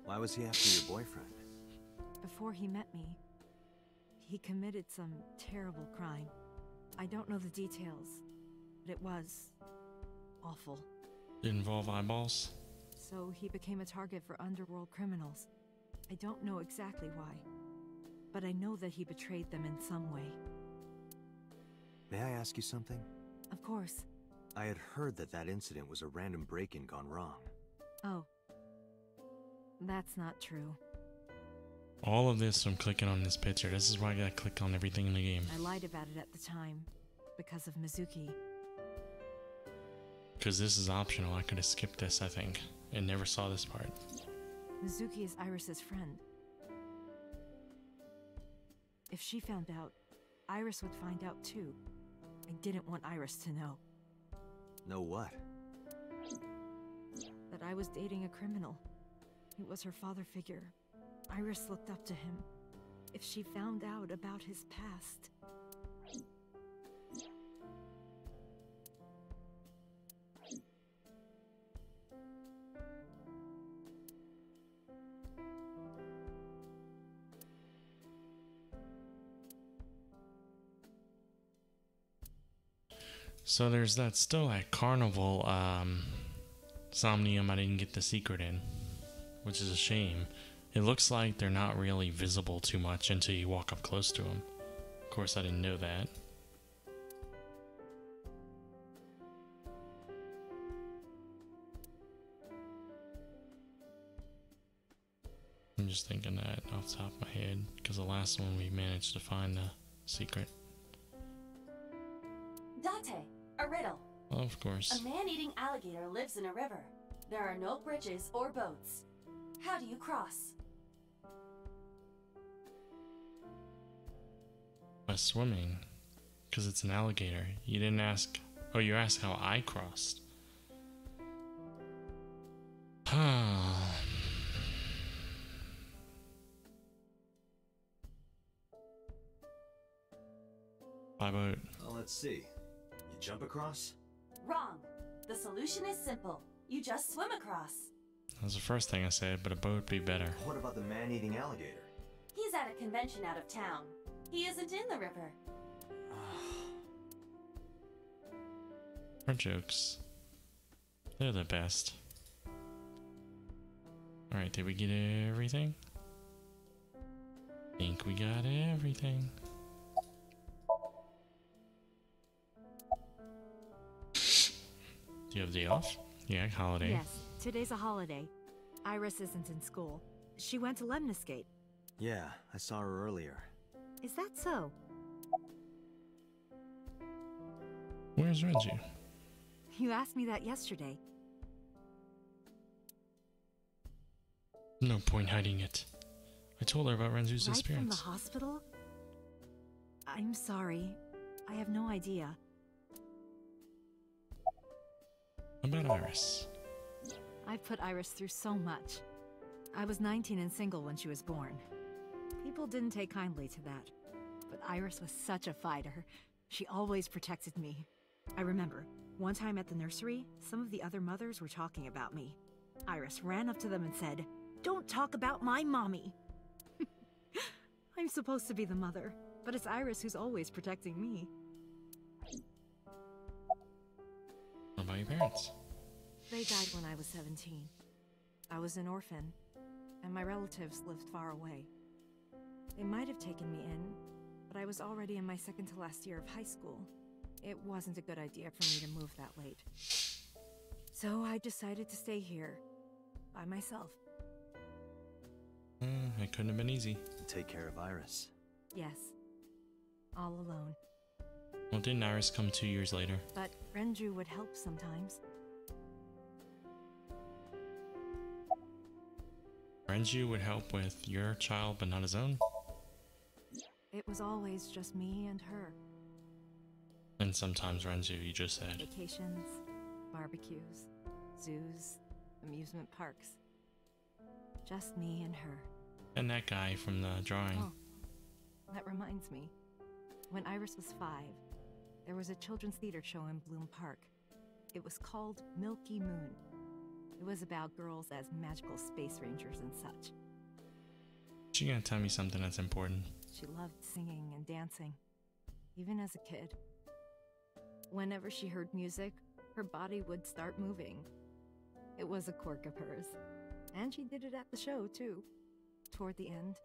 Why was he after your boyfriend? Before he met me, he committed some terrible crime. I don't know the details, but it was awful. Did it involve eyeballs? So he became a target for underworld criminals. I don't know exactly why, but I know that he betrayed them in some way. May I ask you something? Of course. I had heard that that incident was a random break-in gone wrong. Oh. That's not true. All of this from clicking on this picture. This is why I gotta click on everything in the game. I lied about it at the time, because of Mizuki. Because this is optional, I could have skipped this, I think, and never saw this part. Mizuki is Iris's friend. If she found out, Iris would find out too. I didn't want Iris to know. Know what? That I was dating a criminal. He was her father figure. Iris looked up to him. If she found out about his past... So there's that still at Carnival Somnium I didn't get the secret in, which is a shame. It looks like they're not really visible too much until you walk up close to them. course, I didn't know that. I'm just thinking that off the top of my head, because the last one we managed to find the secret. Date, a riddle. Well, of course. A man-eating alligator lives in a river. There are no bridges or boats. How do you cross? By swimming. Because it's an alligator. You didn't ask... Oh, you asked how I crossed. By boat. Well, let's see. You jump across? Wrong. The solution is simple. You just swim across. That was the first thing I said, but a boat would be better. What about the man-eating alligator? He's at a convention out of town. He isn't in the river. Our jokes. They're the best. Alright, did we get everything? Think we got everything. Do you have the day off? Yeah, holiday. Yes, today's a holiday. Iris isn't in school. She went to Lemniscate. Yeah, I saw her earlier. Is that so? Where's Renju? You asked me that yesterday. No point hiding it. I told her about Renju's Right disappearance. from the hospital? I'm sorry. I have no idea. About Iris. I've put Iris through so much. I was 19 and single when she was born. People didn't take kindly to that. But Iris was such a fighter. She always protected me. I remember, one time at the nursery, some of the other mothers were talking about me. Iris ran up to them and said, "Don't talk about my mommy." I'm supposed to be the mother, but it's Iris who's always protecting me. What about your parents? They died when I was 17. I was an orphan, and my relatives lived far away. They might have taken me in, but I was already in my second to last year of high school. It wasn't a good idea for me to move that late. So I decided to stay here, by myself. It couldn't have been easy. Take care of Iris. Yes. All alone. Well, didn't Iris come 2 years later? But Renju would help sometimes. Renju would help with your child, but not his own? It was always just me and her. And sometimes Renju, you just said. Vacations, barbecues, zoos, amusement parks. Just me and her. And that guy from the drawing. Oh, that reminds me. When Iris was 5, there was a children's theater show in Bloom Park. It was called Milky Moon. It was about girls as magical space rangers and such. She gonna tell me something that's important. She loved singing and dancing, even as a kid. Whenever she heard music, her body would start moving. It was a quirk of hers. And she did it at the show, too. Toward the end,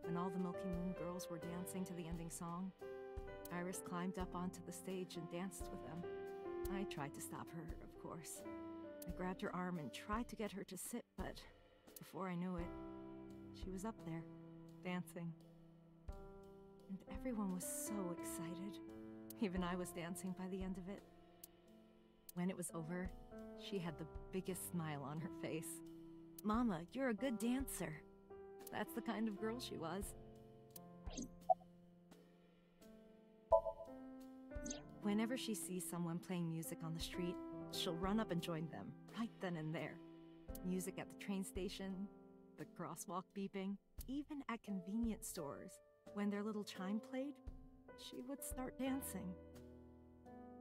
when all the Milky Moon girls were dancing to the ending song, Iris climbed up onto the stage and danced with them. I tried to stop her, of course. I grabbed her arm and tried to get her to sit, but before I knew it, she was up there, dancing. And everyone was so excited. Even I was dancing by the end of it. When it was over, she had the biggest smile on her face. "Mama, you're a good dancer." That's the kind of girl she was. Whenever she sees someone playing music on the street, she'll run up and join them, right then and there. Music at the train station, the crosswalk beeping, even at convenience stores. When their little chime played, she would start dancing.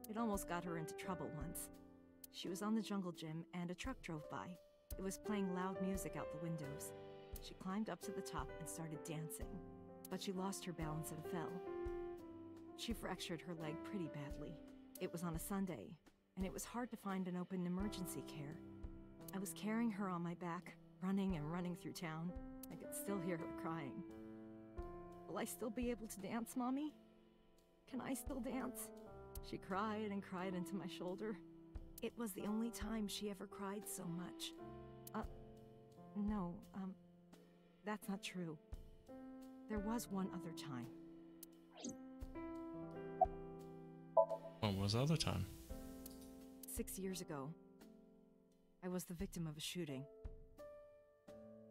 It almost got her into trouble once. She was on the jungle gym and a truck drove by. It was playing loud music out the windows. She climbed up to the top and started dancing, but she lost her balance and fell. She fractured her leg pretty badly. It was on a Sunday, and it was hard to find an open emergency care. I was carrying her on my back, running and running through town. I could still hear her crying. "Will I still be able to dance, Mommy?" can I still dance? She cried and cried into my shoulder. It was the only time she ever cried so much. No, that's not true. There was one other time. What was the other time? 6 years ago. I was the victim of a shooting.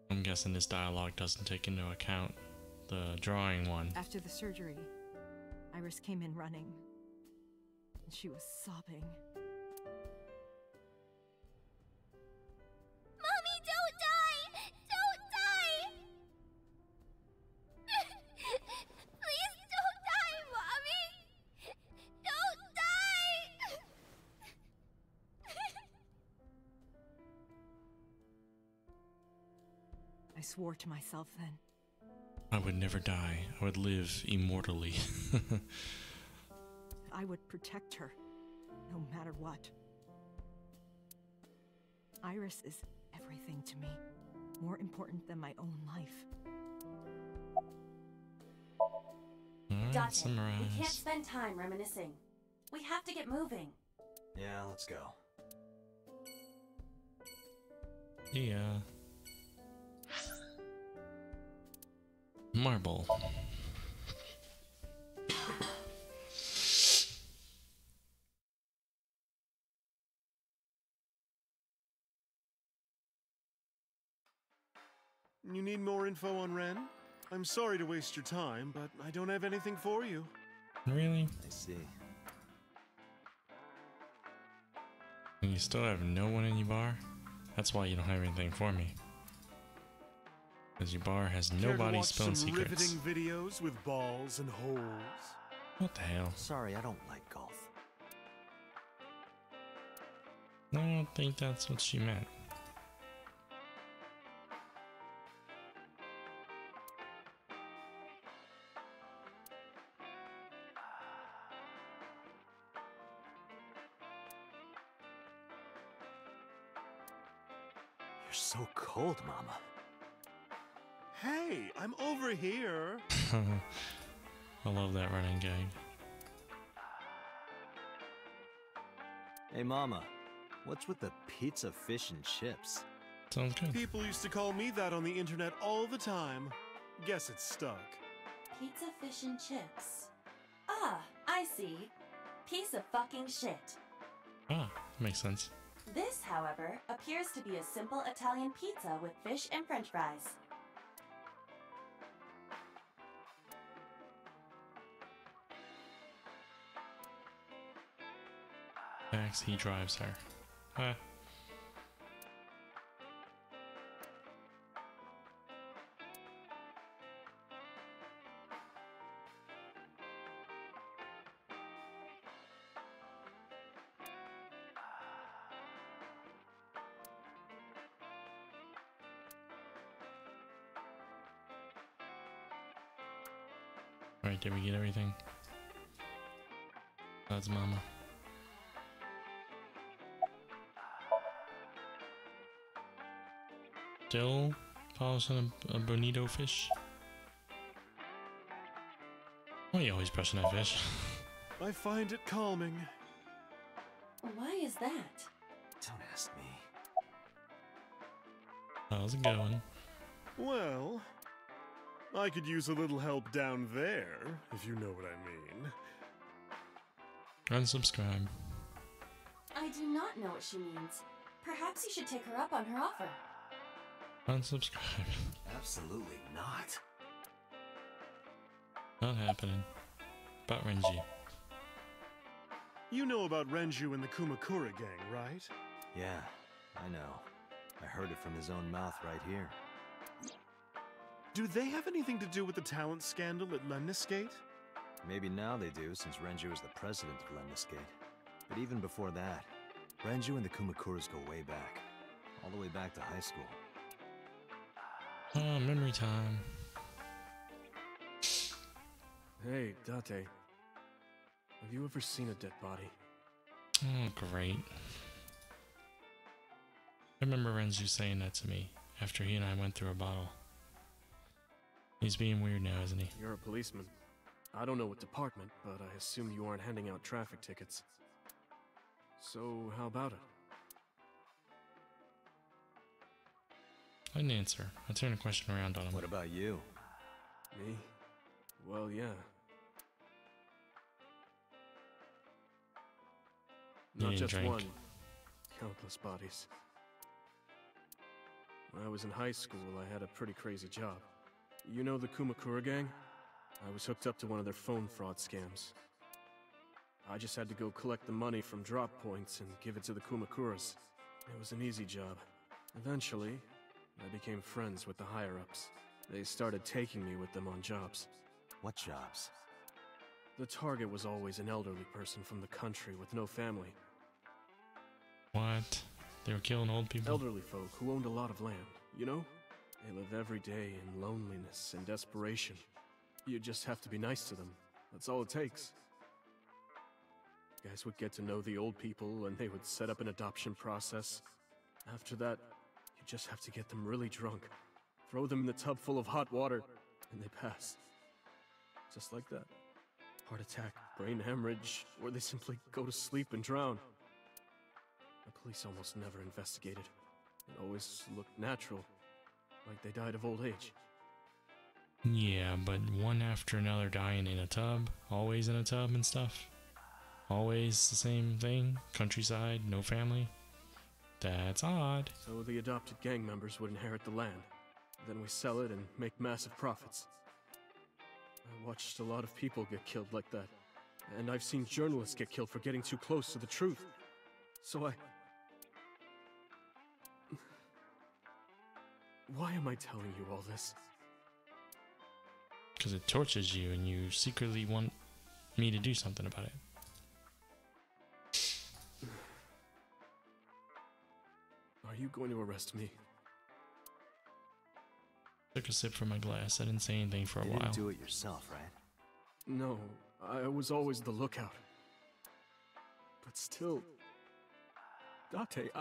I'm guessing this dialogue doesn't take into account the drawing one. After the surgery, Iris came in running. And she was sobbing. Mommy, don't die! Don't die! Please don't die, Mommy! Don't die! I swore to myself then. I would never die. I would live immortally. I would protect her, no matter what. Iris is everything to me, more important than my own life. Alright, Date, we can't spend time reminiscing. We have to get moving. Yeah, let's go. Yeah. Marble. You need more info on Ren? I'm sorry to waste your time, but I don't have anything for you. Really? I see. And you still have no one in your bar? That's why you don't have anything for me. Because your bar has Care to nobody watch spilling some secrets. riveting videos with balls and holes? What the hell? Sorry, I don't like golf. I don't think that's what she meant. You're so cold, Mama. Hey, I'm over here. I love that running gag. Hey, Mama. What's with the pizza, fish, and chips? Sounds good. People used to call me that on the internet all the time. Guess it's stuck. Pizza, fish, and chips. Ah, I see. Piece of fucking shit. Ah, makes sense. This, however, appears to be a simple Italian pizza with fish and french fries. Max, he drives her. Ah. Alright, did we get everything? That's Mama. Still polishing a bonito fish? Why are you always brushing that fish? I find it calming. Why is that? Don't ask me. How's it going? Well, I could use a little help down there, if you know what I mean. Unsubscribe. I do not know what she means. Perhaps you should take her up on her offer. Unsubscribe. Absolutely not. Not happening. About Renji. You know about Renju and the Kumakura gang, right? Yeah, I know. I heard it from his own mouth right here. Do they have anything to do with the talent scandal at Lemniscate? Maybe now they do, since Renju is the president of Lemniscate. But even before that, Renju and the Kumakuras go way back. All the way back to high school. Oh, memory time. Hey, Date. Have you ever seen a dead body? Oh, great. I remember Renju saying that to me after he and I went through a bottle. He's being weird now, isn't he? You're a policeman. I don't know what department, but I assume you aren't handing out traffic tickets. So, how about it? I didn't answer. I turned the question around on him. What about you? Me? Well, yeah. You Not didn't just drink. one. Countless bodies. When I was in high school, I had a pretty crazy job. You know the Kumakura gang? I was hooked up to one of their phone fraud scams. I just had to go collect the money from drop points and give it to the Kumakuras. It was an easy job. Eventually, I became friends with the higher-ups. They started taking me with them on jobs. What jobs? The target was always an elderly person from the country with no family. What? They were killing old people? Elderly folk who owned a lot of land, you know? They live every day in loneliness and desperation. You just have to be nice to them. That's all it takes. Guys would get to know the old people and they would set up an adoption process. After that, you just have to get them really drunk, throw them in the tub full of hot water, and they pass. Just like that. Heart attack, brain hemorrhage, or they simply go to sleep and drown. The police almost never investigated. It always looked natural, like they died of old age. Yeah, but one after another dying in a tub, always in a tub and stuff. Always the same thing, countryside, no family. That's odd. So the adopted gang members would inherit the land. Then we sell it and make massive profits. I watched a lot of people get killed like that. And I've seen journalists get killed for getting too close to the truth. So Why am I telling you all this? Because it tortures you and you secretly want me to do something about it. Are you going to arrest me? Took a sip from my glass. I didn't say anything for a while. You didn't do it yourself, right? No, I was always the lookout. But still... Date,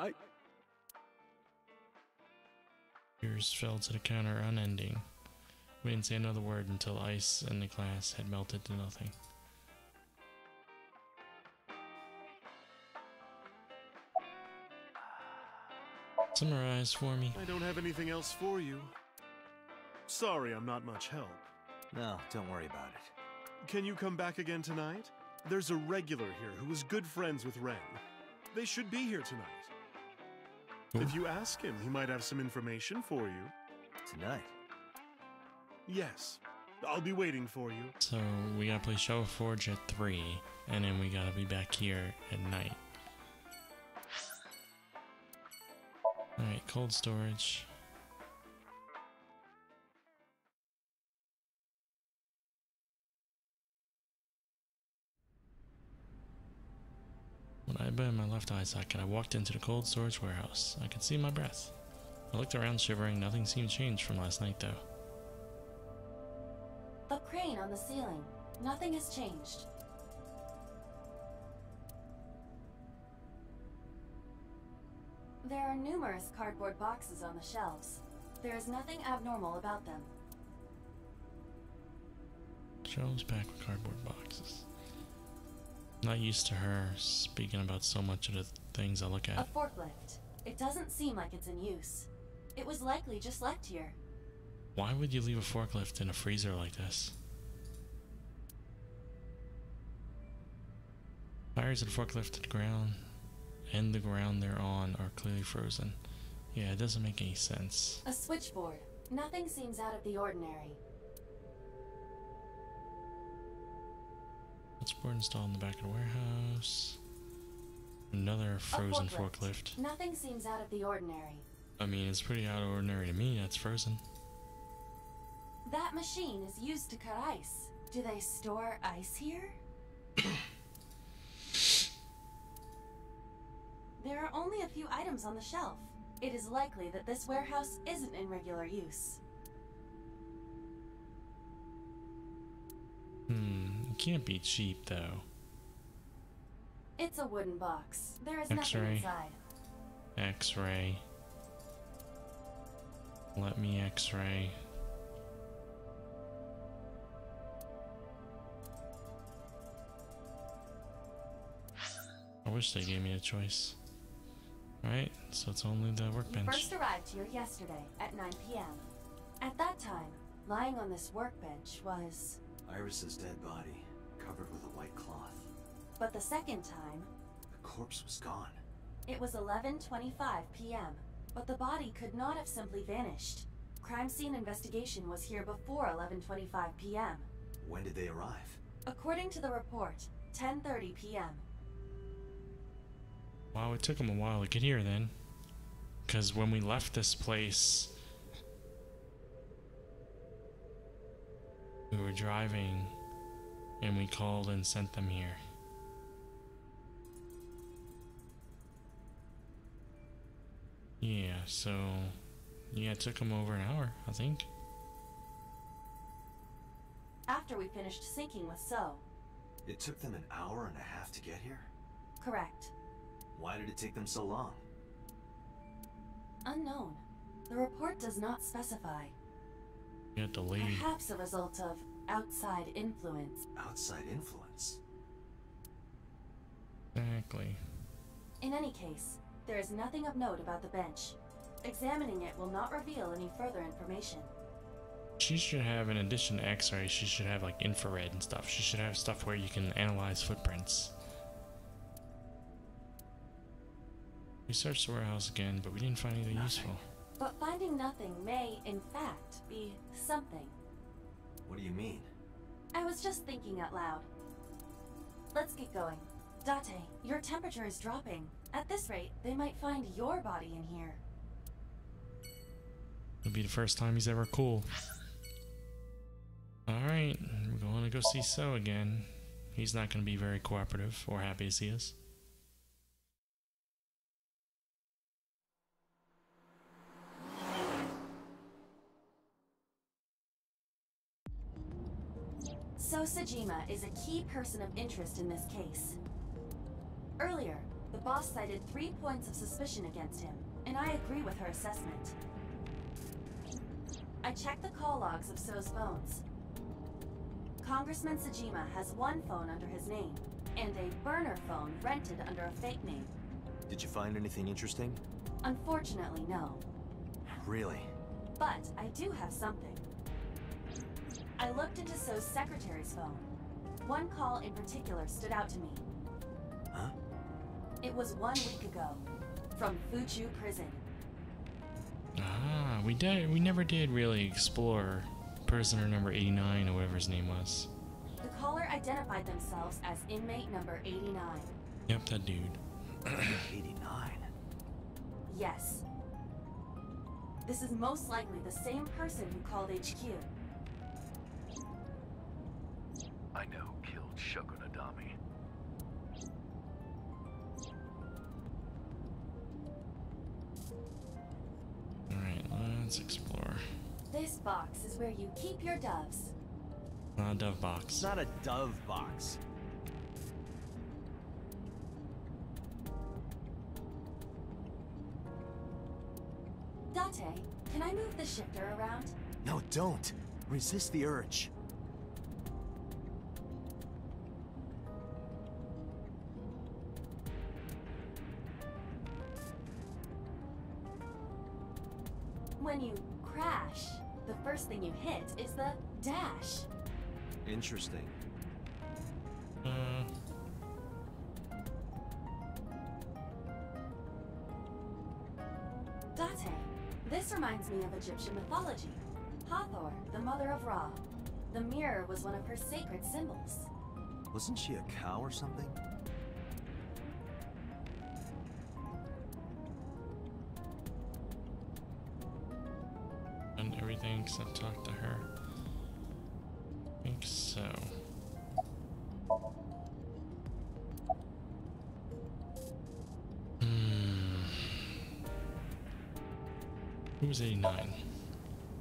Tears fell to the counter unending. We didn't say another word until ice in the glass had melted to nothing. Summarize for me. I don't have anything else for you. Sorry, I'm not much help. No, don't worry about it. Can you come back again tonight? There's a regular here who was good friends with Ren. They should be here tonight. Ooh. If you ask him, he might have some information for you. Tonight? Yes. I'll be waiting for you. So we gotta play Shovel Forge at 3, and then we gotta be back here at night. Alright, cold storage. When I opened my left eye socket, I walked into the cold storage warehouse. I could see my breath. I looked around shivering. Nothing seemed changed from last night, though. The crane on the ceiling. Nothing has changed. There are numerous cardboard boxes on the shelves. There is nothing abnormal about them. Shelves packed with cardboard boxes. Not used to her speaking about so much of the things I look A at. forklift. It doesn't seem like it's in use. It was likely just left here. Why would you leave a forklift in a freezer like this? Tires of the forklift to the ground and the ground they're on are clearly frozen. Yeah, it doesn't make any sense. A switchboard. Nothing seems out of the ordinary. Switchboard installed in the back of the warehouse. Another frozen forklift. Nothing seems out of the ordinary. I mean, it's pretty out of ordinary to me. That's frozen. That machine is used to cut ice. Do they store ice here? There are only a few items on the shelf. It is likely that this warehouse isn't in regular use. It can't be cheap, though. It's a wooden box. There is nothing X-ray. inside. X-ray. Let me X-ray. wish they gave me a choice. Alright, so it's only the You workbench. first arrived here yesterday at 9 p.m. At that time, lying on this workbench was... Iris's dead body, covered with a white cloth. But the second time... The corpse was gone. It was 11:25 p.m., but the body could not have simply vanished. Crime scene investigation was here before 11:25 p.m. When did they arrive? According to the report, 10:30 p.m. Wow, it took them a while to get here then. Because when we left this place, we were driving and we called and sent them here. Yeah, so yeah, it took them over an hour, I think. After we finished syncing with So. It took them an hour and a half to get here? Correct. Why did it take them so long? Unknown. The report does not specify. You got delayed. Perhaps a result of outside influence. Outside influence? Exactly. In any case, there is nothing of note about the bench. Examining it will not reveal any further information. She should have, in addition to X-ray, she should have like infrared and stuff. She should have stuff where you can analyze footprints. We searched the warehouse again, but we didn't find anything useful. But finding nothing may, in fact, be something. What do you mean? I was just thinking out loud. Let's get going. Date, your temperature is dropping. At this rate, they might find your body in here. It'll be the first time he's ever cool. Alright, we're going to go see So again. He's not going to be very cooperative or happy to see us. So Sajima is a key person of interest in this case. Earlier, the boss cited 3 points of suspicion against him, and I agree with her assessment. I checked the call logs of So's phones. Congressman Sajima has one phone under his name, and a burner phone rented under a fake name. Did you find anything interesting? Unfortunately, no. Really? But I do have something. I looked into So's secretary's phone. One call in particular stood out to me. Huh? It was 1 week ago, from Fuchu Prison. Ah, we never did really explore prisoner number 89 or whatever his name was. The caller identified themselves as inmate number 89. Yep, that dude. 89? Yes. This is most likely the same person who called HQ. I know who killed Shogunadami. Alright, let's explore. This box is where you keep your doves. Not a dove box. It's not a dove box. Date, can I move the shifter around? No, don't. Resist the urge. When you crash, the first thing you hit is the dash. Interesting. Date, this reminds me of Egyptian mythology. Hathor, the mother of Ra. The mirror was one of her sacred symbols. Wasn't she a cow or something? Done everything except talk to her. I think so. Who was 89?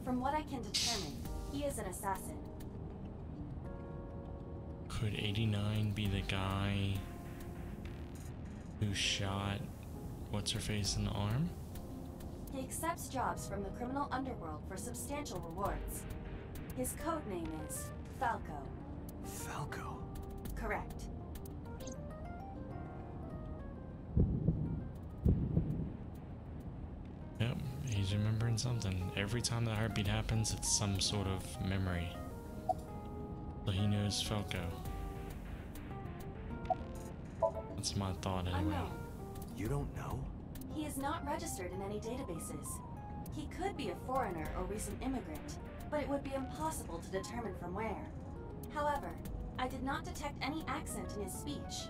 From what I can determine, he is an assassin. Could 89 be the guy who shot what's-her-face in the arm? He accepts jobs from the criminal underworld for substantial rewards. His code name is Falco. Falco? Correct. He's remembering something. Every time the heartbeat happens, it's some sort of memory. So he knows Falco. That's my thought anyway. Unknown. You don't know? He is not registered in any databases. He could be a foreigner or recent immigrant, but it would be impossible to determine from where. However, I did not detect any accent in his speech.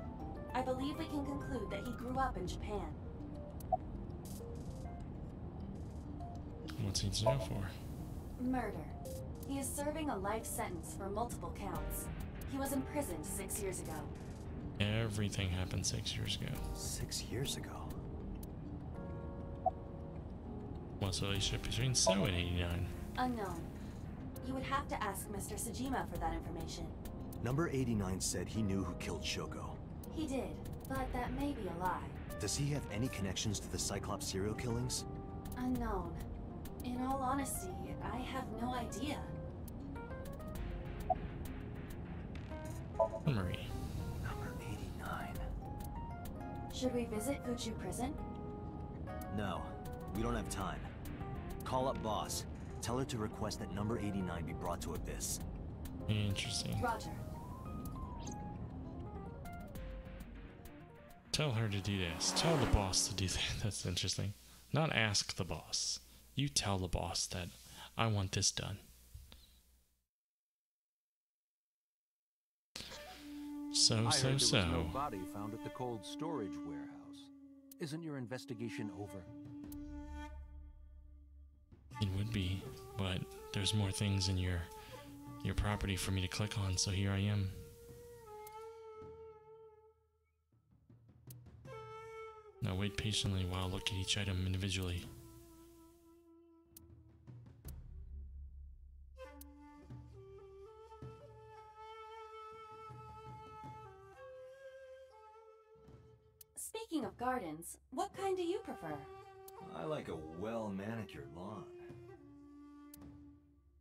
I believe we can conclude that he grew up in Japan. What's he in jail for? Murder. He is serving a life sentence for multiple counts. He was imprisoned 6 years ago. Everything happened 6 years ago. 6 years ago? What's the relationship between So and 89? Unknown. You would have to ask Mr. Sajima for that information. Number 89 said he knew who killed Shoko. He did, but that may be a lie. Does he have any connections to the Cyclops serial killings? Unknown. In all honesty, I have no idea. Memory. Number 89. Should we visit Fuchu Prison? No, we don't have time. Call up boss. Tell her to request that number 89 be brought to Abyss. Interesting. Roger. Tell her to do this. Tell the boss to do that. That's interesting. Not ask the boss. You tell the boss that I want this done. So. I heard there was no body found at the cold storage warehouse. Isn't your investigation over? It would be, but there's more things in your property for me to click on, so here I am. Now wait patiently while I look at each item individually. Speaking of gardens, what kind do you prefer? I like a well-manicured lawn.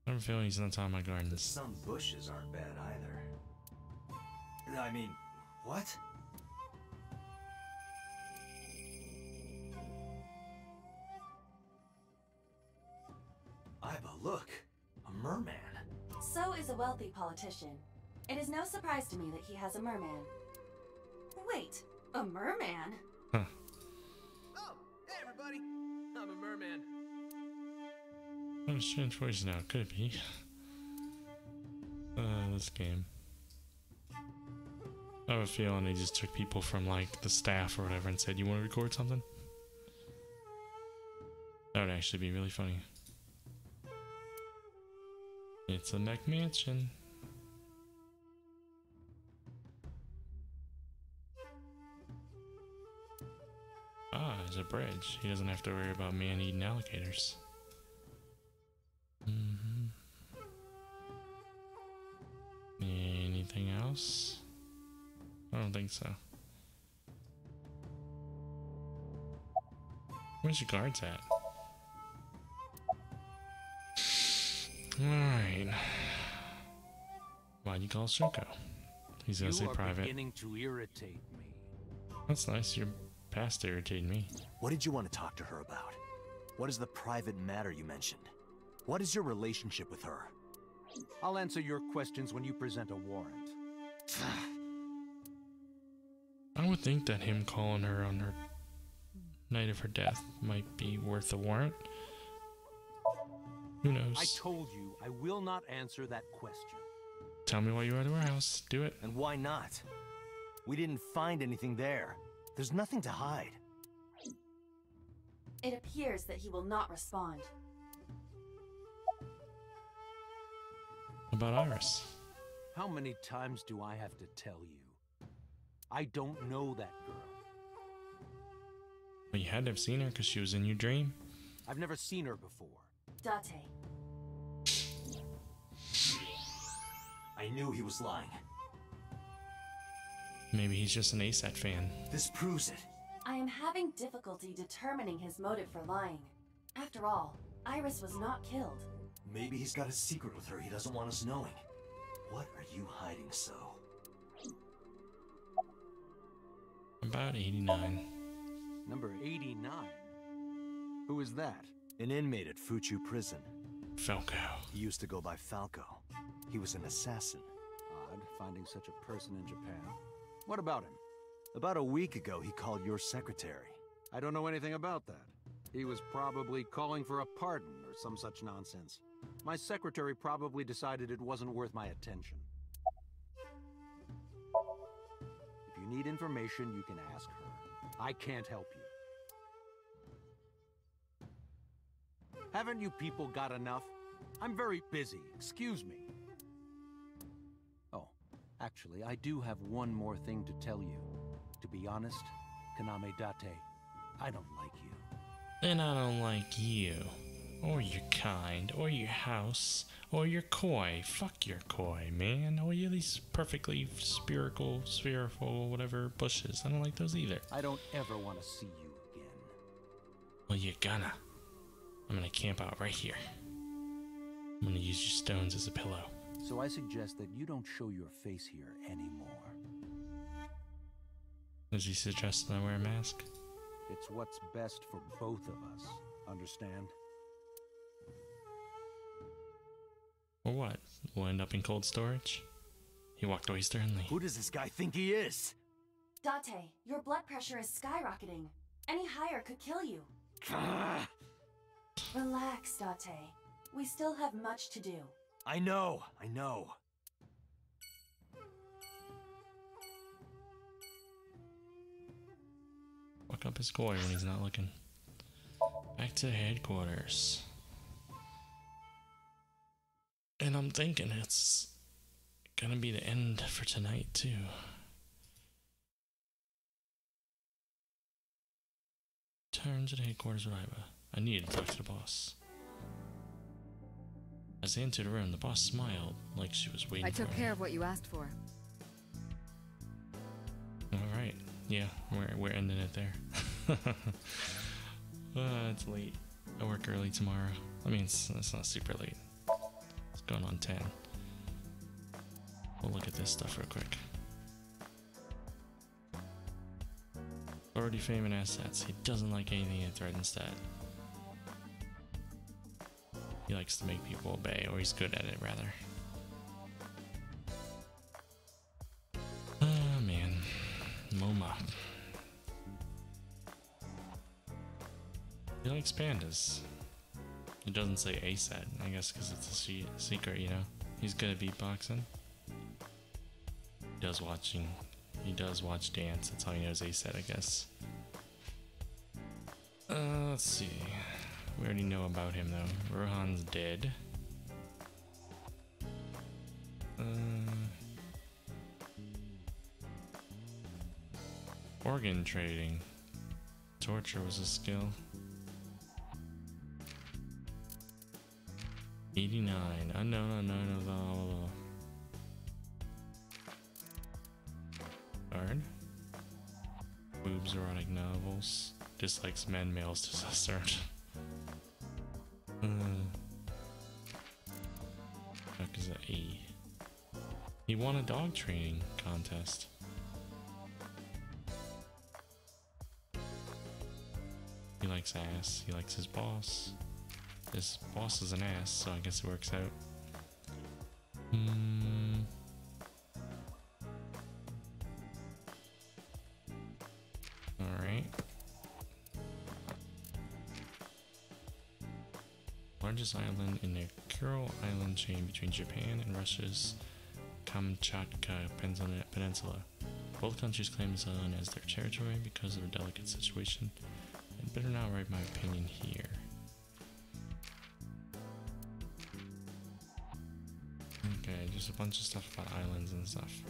I have a feeling he's not talking about gardens. Some bushes aren't bad either. I mean, what? Iba, look! A merman! So is a wealthy politician. It is no surprise to me that he has a merman. Wait, a merman? Huh. Oh, hey everybody! I'm a merman. What a strange voice now. Could it be? This game. I have a feeling they just took people from like the staff or whatever and said, "You want to record something?" That would actually be really funny. It's a mech mansion. Ah, there's a bridge. He doesn't have to worry about man-eating alligators. Anything else? I don't think so. Where's your guards at? Alright. Why'd you call Shoko? He's gonna say private. You are beginning to irritate me. That's nice. You're past irritating me. What did you want to talk to her about? What is the private matter you mentioned? What is your relationship with her? I'll answer your questions when you present a warrant. I would think that him calling her on her night of her death might be worth a warrant. Who knows? I told you I will not answer that question. Tell me why you were at the warehouse. Do it. And why not? We didn't find anything there. There's nothing to hide. It appears that he will not respond. About Iris? How many times do I have to tell you? I don't know that girl. Well, you had to have seen her because she was in your dream. I've never seen her before. Date. I knew he was lying. Maybe he's just an ASAT fan. This proves it. I am having difficulty determining his motive for lying. After all, Iris was not killed. Maybe he's got a secret with her he doesn't want us knowing. What are you hiding, So? About 89. Number 89? Who is that? An inmate at Fuchu prison. Falco. He used to go by Falco. He was an assassin. Odd, finding such a person in Japan. What about him? About a week ago, he called your secretary. I don't know anything about that. He was probably calling for a pardon or some such nonsense. My secretary probably decided it wasn't worth my attention. If you need information, you can ask her. I can't help you. Haven't you people got enough? I'm very busy, excuse me. Oh, actually, I do have one more thing to tell you. To be honest, Kaname Date, I don't like you. And I don't like you, or your kind, or your house, or your koi. Fuck your koi, man. Or you these perfectly spherical, whatever bushes. I don't like those either. I don't ever want to see you again. Well, you're gonna. I'm gonna camp out right here. I'm gonna use your stones as a pillow. So I suggest that you don't show your face here anymore. Does he suggest that I wear a mask? It's what's best for both of us. Understand? Or what? We'll end up in cold storage? He walked away sternly. Who does this guy think he is? Date, your blood pressure is skyrocketing. Any higher could kill you. Relax, Date. We still have much to do. I know. Fuck up his koi when he's not looking. Back to headquarters. And I'm thinking it's gonna be the end for tonight, too. Turn to the headquarters of Iba. I needed to talk to the boss. As they entered the room, the boss smiled like she was waiting for me. I took care of what you asked for. Alright. Yeah, we're ending it there. It's late. I work early tomorrow. I mean, it's not super late. It's going on 10. We'll look at this stuff real quick. Authority, fame, and assets. He doesn't like anything that threatens that. He likes to make people obey, or he's good at it, rather. Oh, man. MoMA. He likes pandas. It doesn't say ASAT, I guess because it's a secret, you know? He's good at beatboxing. He does watch dance, that's how he knows ASAT, I guess. Let's see. We already know about him though. Rohan's dead. Organ trading. Torture was a skill. 89. Unknown. Guard. Boobs, erotic novels. Dislikes men, males to assert. Fuck is that E? He won a dog training contest. He likes ass. He likes his boss. His boss is an ass, so I guess it works out. Alright. Largest island in the Kuril Island chain between Japan and Russia's Kamchatka Peninsula. Both countries claim this island as their territory because of a delicate situation. I'd better not write my opinion here. Okay, just a bunch of stuff about islands and stuff.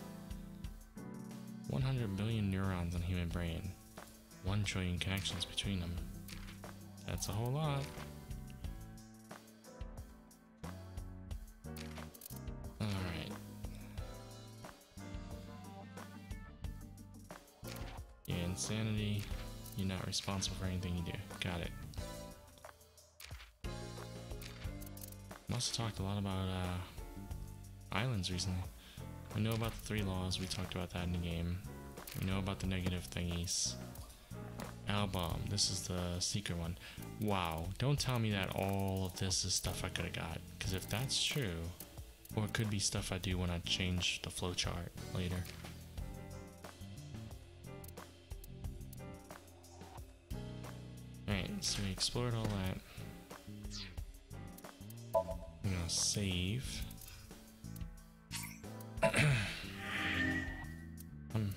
100 billion neurons in the human brain. 1 trillion connections between them. That's a whole lot. Alright. Yeah, insanity. You're not responsible for anything you do. Got it. We also talked a lot about islands recently. We know about the 3 laws. We talked about that in the game. We know about the negative thingies. Album. This is the secret one. Wow, don't tell me that all of this is stuff I could have got, because if that's true, or it could be stuff I do when I change the flowchart later. Alright, so we explored all that. I'm gonna save. How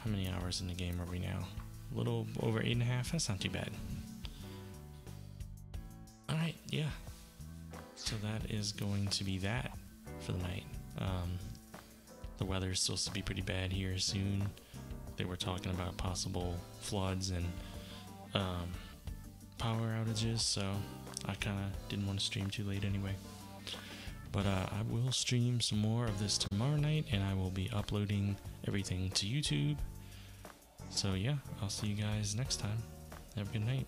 many hours in the game are we now? A little over 8.5, that's not too bad. Alright, yeah. So that is going to be that for the night. The weather is supposed to be pretty bad here soon. They were talking about possible floods and power outages, so I kind of didn't want to stream too late anyway. But I will stream some more of this tomorrow night, and I will be uploading everything to YouTube. So yeah, I'll see you guys next time. Have a good night.